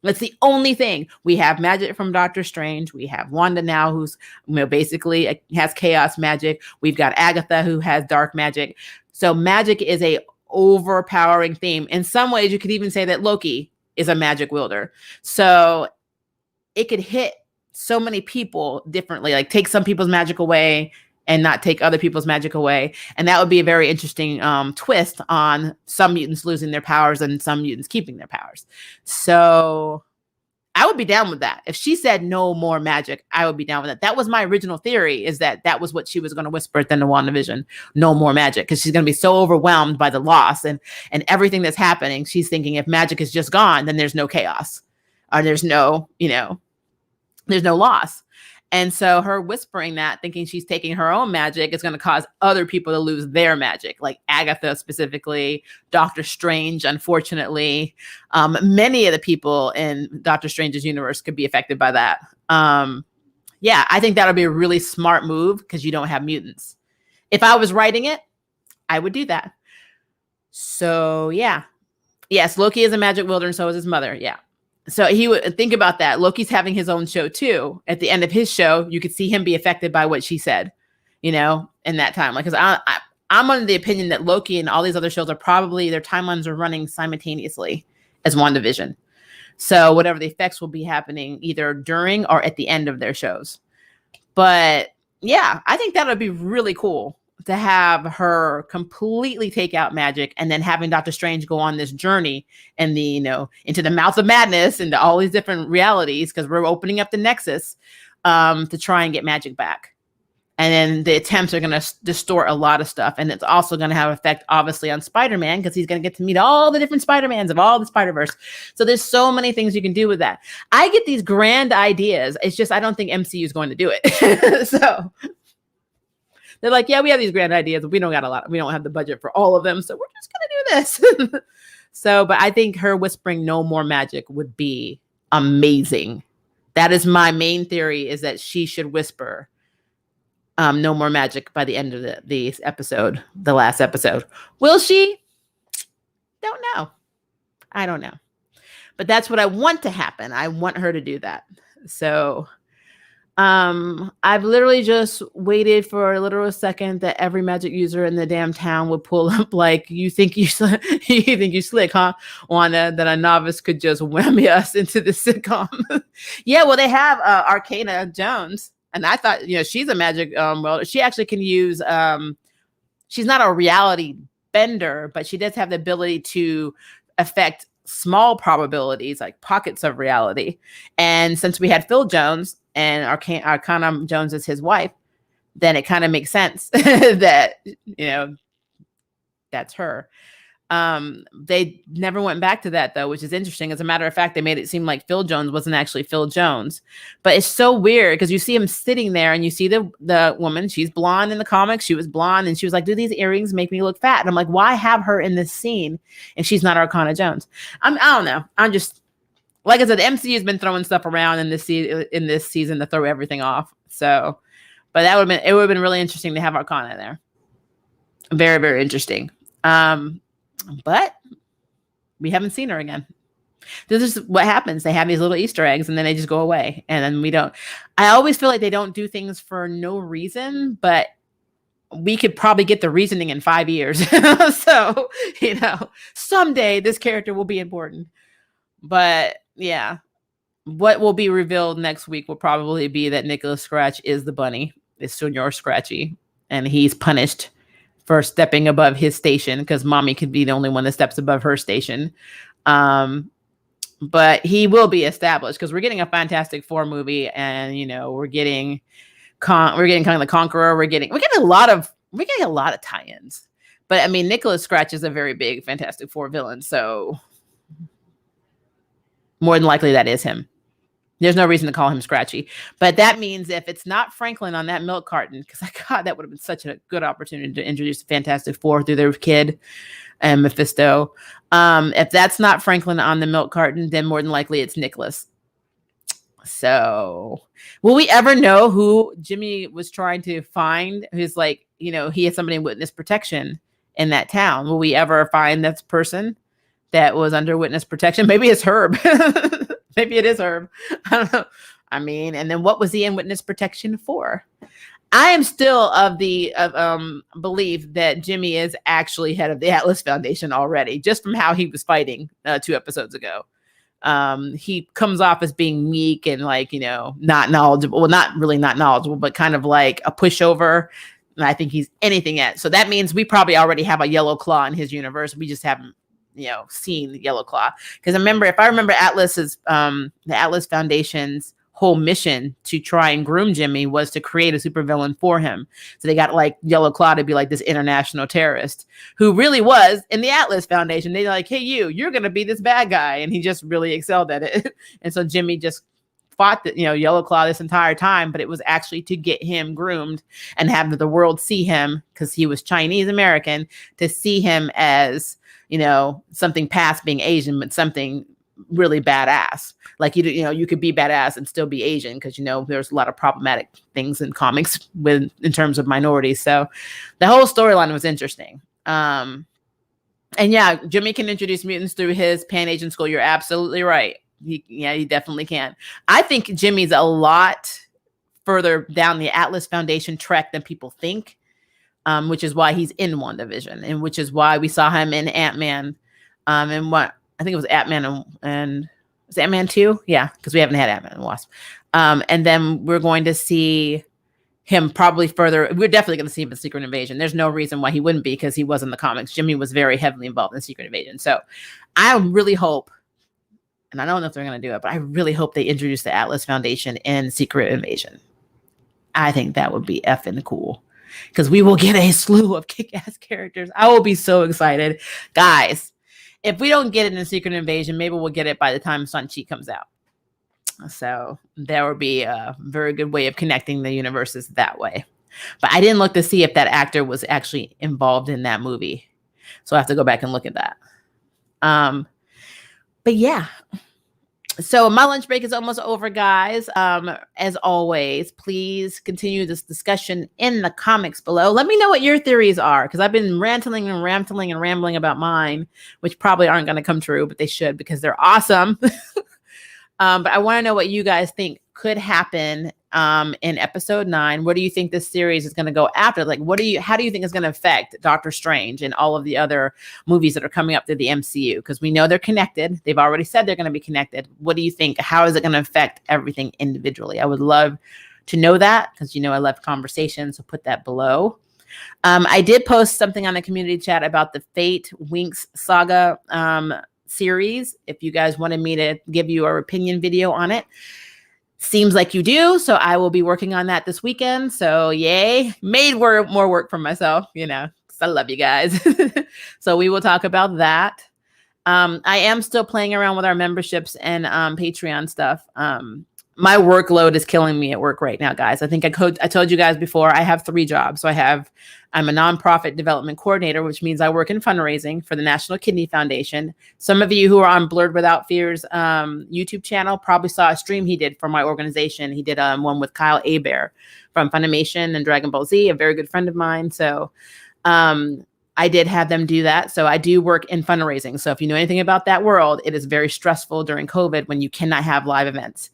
That's the only thing. We have magic from Doctor Strange. We have Wanda now, who's basically has chaos magic. We've got Agatha, who has dark magic. So magic is a overpowering theme. In some ways, you could even say that Loki is a magic wielder. So it could hit so many people differently, like take some people's magic away and not take other people's magic away. And that would be a very interesting twist on some mutants losing their powers and some mutants keeping their powers. So I would be down with that. If she said no more magic, I would be down with that. That was my original theory, is that was what she was going to whisper at the end of WandaVision, no more magic, because she's going to be so overwhelmed by the loss and everything that's happening. She's thinking if magic is just gone, then there's no chaos, or there's no, there's no loss. And so her whispering that, thinking she's taking her own magic, is going to cause other people to lose their magic, like Agatha specifically, Doctor Strange, unfortunately. Many of the people in Doctor Strange's universe could be affected by that. Yeah, I think that would be a really smart move because you don't have mutants. If I was writing it, I would do that. So, yeah. Yes, Loki is a magic wielder and so is his mother. Yeah. So he would think about that. Loki's having his own show too. At the end of his show, you could see him be affected by what she said, in that time. Like, because I'm under the opinion that Loki and all these other shows are probably, their timelines are running simultaneously as WandaVision. So whatever the effects will be happening either during or at the end of their shows. But yeah, I think that would be really cool to have her completely take out magic and then having Doctor Strange go on this journey and into the mouth of madness, into all these different realities, because we're opening up the Nexus to try and get magic back. And then the attempts are going to distort a lot of stuff. And it's also going to have effect, obviously, on Spider-Man, because he's going to get to meet all the different Spider-Mans of all the Spider-Verse. So there's so many things you can do with that. I get these grand ideas. It's just, I don't think MCU is going to do it. So they're like, yeah, we have these grand ideas, but we don't have the budget for all of them. So we're just going to do this. So, but I think her whispering no more magic would be amazing. That is my main theory, is that she should whisper no more magic by the end of the episode, the last episode. Will she? Don't know. I don't know. But that's what I want to happen. I want her to do that. So I've literally just waited for a literal second that every magic user in the damn town would pull up like, you think you slick, huh, Wanda, that a novice could just whammy us into the sitcom. Yeah, well, they have Arcana Jones, and I thought, she's a magic welder. She actually can use, she's not a reality bender, but she does have the ability to affect small probabilities, like pockets of reality. And since we had Phil Jones and Arcana Jones is his wife, then it kind of makes sense that, that's her. They never went back to that, though, which is interesting. As a matter of fact, they made it seem like Phil Jones wasn't actually Phil Jones. But it's so weird because you see him sitting there and you see the woman. She's blonde in the comics. She was blonde and she was like, do these earrings make me look fat? And I'm like, why have her in this scene? And she's not Arcana Jones. I don't know. I'm just, like I said, the MCU has been throwing stuff around in this season to throw everything off. So, but it would have been really interesting to have Arcana there. Very, very interesting. But we haven't seen her again. This is what happens. They have these little Easter eggs and then they just go away. And then we don't. I always feel like they don't do things for no reason, but we could probably get the reasoning in 5 years. So, someday this character will be important. But yeah, what will be revealed next week will probably be that Nicholas Scratch is the bunny. It's Senor Scratchy. And he's punished for stepping above his station, because mommy could be the only one that steps above her station. But he will be established because we're getting a Fantastic Four movie, and we're getting kind of the Conqueror. We're getting a lot of tie-ins. But I mean, Nicholas Scratch is a very big Fantastic Four villain, so more than likely that is him. There's no reason to call him Scratchy. But that means if it's not Franklin on that milk carton, because God, that would have been such a good opportunity to introduce the Fantastic Four through their kid and Mephisto. If that's not Franklin on the milk carton, then more than likely it's Nicholas. So will we ever know who Jimmy was trying to find? Who's like, he had somebody in witness protection in that town. Will we ever find that person that was under witness protection? Maybe it's Herb. Maybe it is Herb. I don't know. I mean, and then what was he in witness protection for? I am still of the belief that Jimmy is actually head of the Atlas Foundation already, just from how he was fighting 2 episodes ago. He comes off as being meek and not knowledgeable. Well, not really not knowledgeable, but kind of like a pushover. And I think he's anything yet. So that means we probably already have a Yellow Claw in his universe. We just haven't seen the Yellow Claw. Because if I remember Atlas's the Atlas Foundation's whole mission to try and groom Jimmy was to create a supervillain for him. So they got Yellow Claw to be like this international terrorist who really was in the Atlas Foundation. They're like, hey, you're going to be this bad guy. And he just really excelled at it. And so Jimmy just fought Yellow Claw this entire time, but it was actually to get him groomed and have the world see him, because he was Chinese American, to see him as, something past being Asian, but something really badass. Like, you could be badass and still be Asian, because, there's a lot of problematic things in comics in terms of minorities. So the whole storyline was interesting. And yeah, Jimmy can introduce mutants through his Pan-Asian school. You're absolutely right. He definitely can. I think Jimmy's a lot further down the Atlas Foundation trek than people think, which is why he's in WandaVision, and which is why we saw him in Ant-Man. And what I think it was Ant-Man and was Ant-Man 2? Yeah, because we haven't had Ant-Man and Wasp. And then we're going to see him probably further. We're definitely going to see him in Secret Invasion. There's no reason why he wouldn't be, because he was in the comics. Jimmy was very heavily involved in Secret Invasion. So I really hope, and I don't know if they're going to do it, but I really hope they introduce the Atlas Foundation in Secret Invasion. I think that would be effing cool, because we will get a slew of kick-ass characters. I will be so excited. Guys, if we don't get it in Secret Invasion, maybe we'll get it by the time Shang-Chi comes out. So there would be a very good way of connecting the universes that way. But I didn't look to see if that actor was actually involved in that movie. So I have to go back and look at that. But yeah. So my lunch break is almost over, guys. As always, please continue this discussion in the comments below. Let me know what your theories are, because I've been rambling about mine, which probably aren't going to come true, but they should, because they're awesome. But I want to know what you guys think could happen in episode 9. What do you think this series is going to go after? Like, how do you think it's going to affect Doctor Strange and all of the other movies that are coming up through the MCU? Because we know they're connected. They've already said they're going to be connected. What do you think? How is it going to affect everything individually? I would love to know that, because I love conversations. So put that below. I did post something on the community chat about the Fate Winx saga series. If you guys wanted me to give you our opinion video on it, seems like you do. So I will be working on that this weekend. So yay, made more work for myself, because I love you guys. So we will talk about that. I am still playing around with our memberships and Patreon stuff. My workload is killing me at work right now, guys. I think I told you guys before, I have 3 jobs. So I'm a nonprofit development coordinator, which means I work in fundraising for the National Kidney Foundation. Some of you who are on Blurred Without Fear's YouTube channel probably saw a stream he did for my organization. He did one with Kyle Abear from Funimation and Dragon Ball Z, a very good friend of mine. So I did have them do that. So I do work in fundraising. So if you know anything about that world, it is very stressful during COVID when you cannot have live events.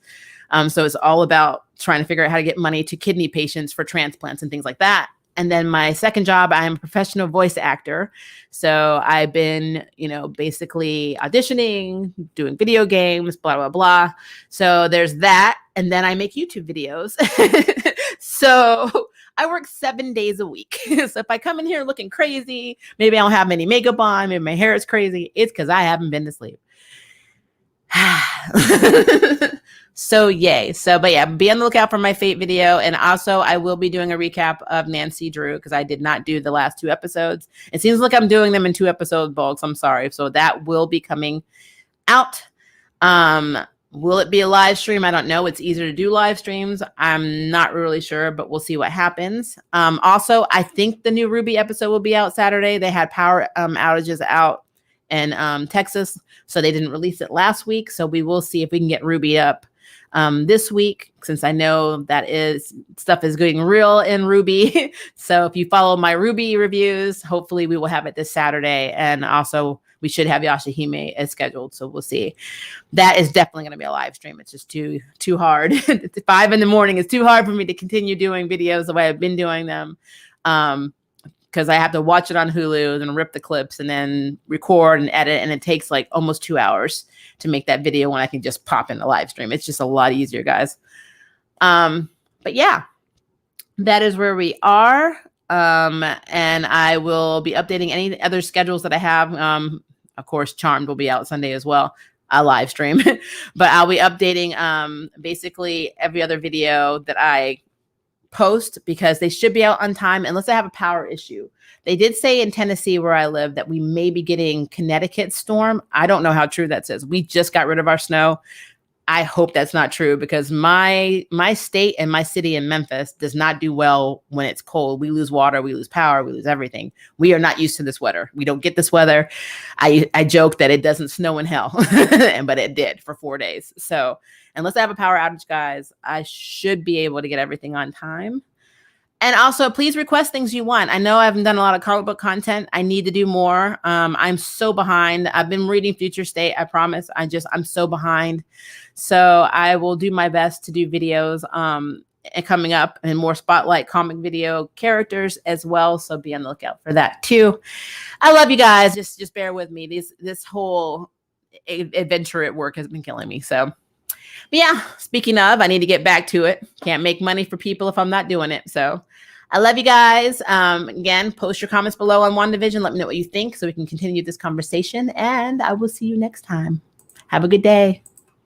So it's all about trying to figure out how to get money to kidney patients for transplants and things like that. And then my second job, I'm a professional voice actor. So I've been, basically auditioning, doing video games, blah, blah, blah. So there's that. And then I make YouTube videos. So I work 7 days a week. So if I come in here looking crazy, maybe I don't have any makeup on, maybe my hair is crazy, it's because I haven't been to sleep. So yay. So, but yeah, be on the lookout for my Fate video. And also I will be doing a recap of Nancy Drew because I did not do the last 2 episodes. It seems like I'm doing them in 2 episode bulks. I'm sorry. So that will be coming out. Will it be a live stream? I don't know. It's easier to do live streams. I'm not really sure, but we'll see what happens. Also, I think the new Ruby episode will be out Saturday. They had power outages out in Texas, so they didn't release it last week. So we will see if we can get Ruby up this week, since I know that stuff is getting real in Ruby. So if you follow my Ruby reviews, hopefully we will have it this Saturday. And also we should have Yashahime as scheduled. So we'll see. That is definitely going to be a live stream. It's just too hard. 5 a.m. is too hard for me to continue doing videos the way I've been doing them. Because I have to watch it on Hulu and rip the clips and then record and edit. And it takes like almost 2 hours to make that video when I can just pop in a live stream. It's just a lot easier, guys. But yeah, that is where we are. And I will be updating any other schedules that I have. Of course, Charmed will be out Sunday as well, a live stream. But I'll be updating basically every other video that I post, because they should be out on time unless I have a power issue. They did say in Tennessee, where I live, that we may be getting Connecticut storm. I don't know how true that is. We just got rid of our snow. I hope that's not true, because my state and my city in Memphis does not do well when it's cold. We lose water, we lose power, we lose everything. We are not used to this weather. We don't get this weather. I joke that it doesn't snow in hell, but it did for 4 days. So unless I have a power outage, guys, I should be able to get everything on time. And also, please request things you want. I know I haven't done a lot of comic book content. I need to do more. I'm so behind. I've been reading Future State. I promise. I'm so behind. So I will do my best to do videos coming up, and more spotlight comic video characters as well. So be on the lookout for that too. I love you guys. Just bear with me. This whole adventure at work has been killing me. So. But yeah, speaking of, I need to get back to it. Can't make money for people if I'm not doing it. So I love you guys. Again, post your comments below on WandaVision. Let me know what you think so we can continue this conversation. And I will see you next time. Have a good day.